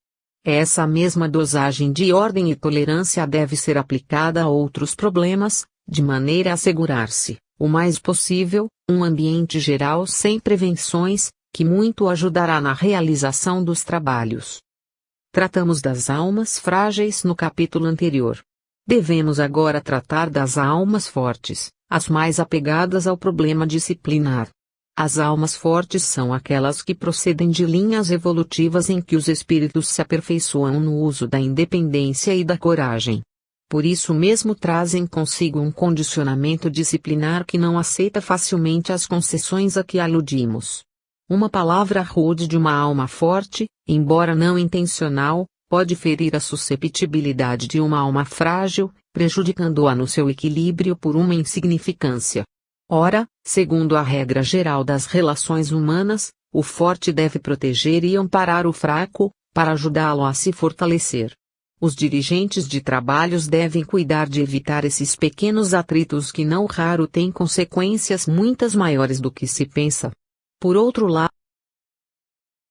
Essa mesma dosagem de ordem e tolerância deve ser aplicada a outros problemas, de maneira a assegurar-se, o mais possível, um ambiente geral sem prevenções, que muito ajudará na realização dos trabalhos. Tratamos das almas frágeis no capítulo anterior. Devemos agora tratar das almas fortes, as mais apegadas ao problema disciplinar. As almas fortes são aquelas que procedem de linhas evolutivas em que os espíritos se aperfeiçoam no uso da independência e da coragem. Por isso mesmo trazem consigo um condicionamento disciplinar que não aceita facilmente as concessões a que aludimos. Uma palavra rude de uma alma forte, embora não intencional, pode ferir a susceptibilidade de uma alma frágil, prejudicando-a no seu equilíbrio por uma insignificância. Ora, segundo a regra geral das relações humanas, o forte deve proteger e amparar o fraco, para ajudá-lo a se fortalecer. Os dirigentes de trabalhos devem cuidar de evitar esses pequenos atritos que não raro têm consequências muitas maiores do que se pensa. Por outro lado,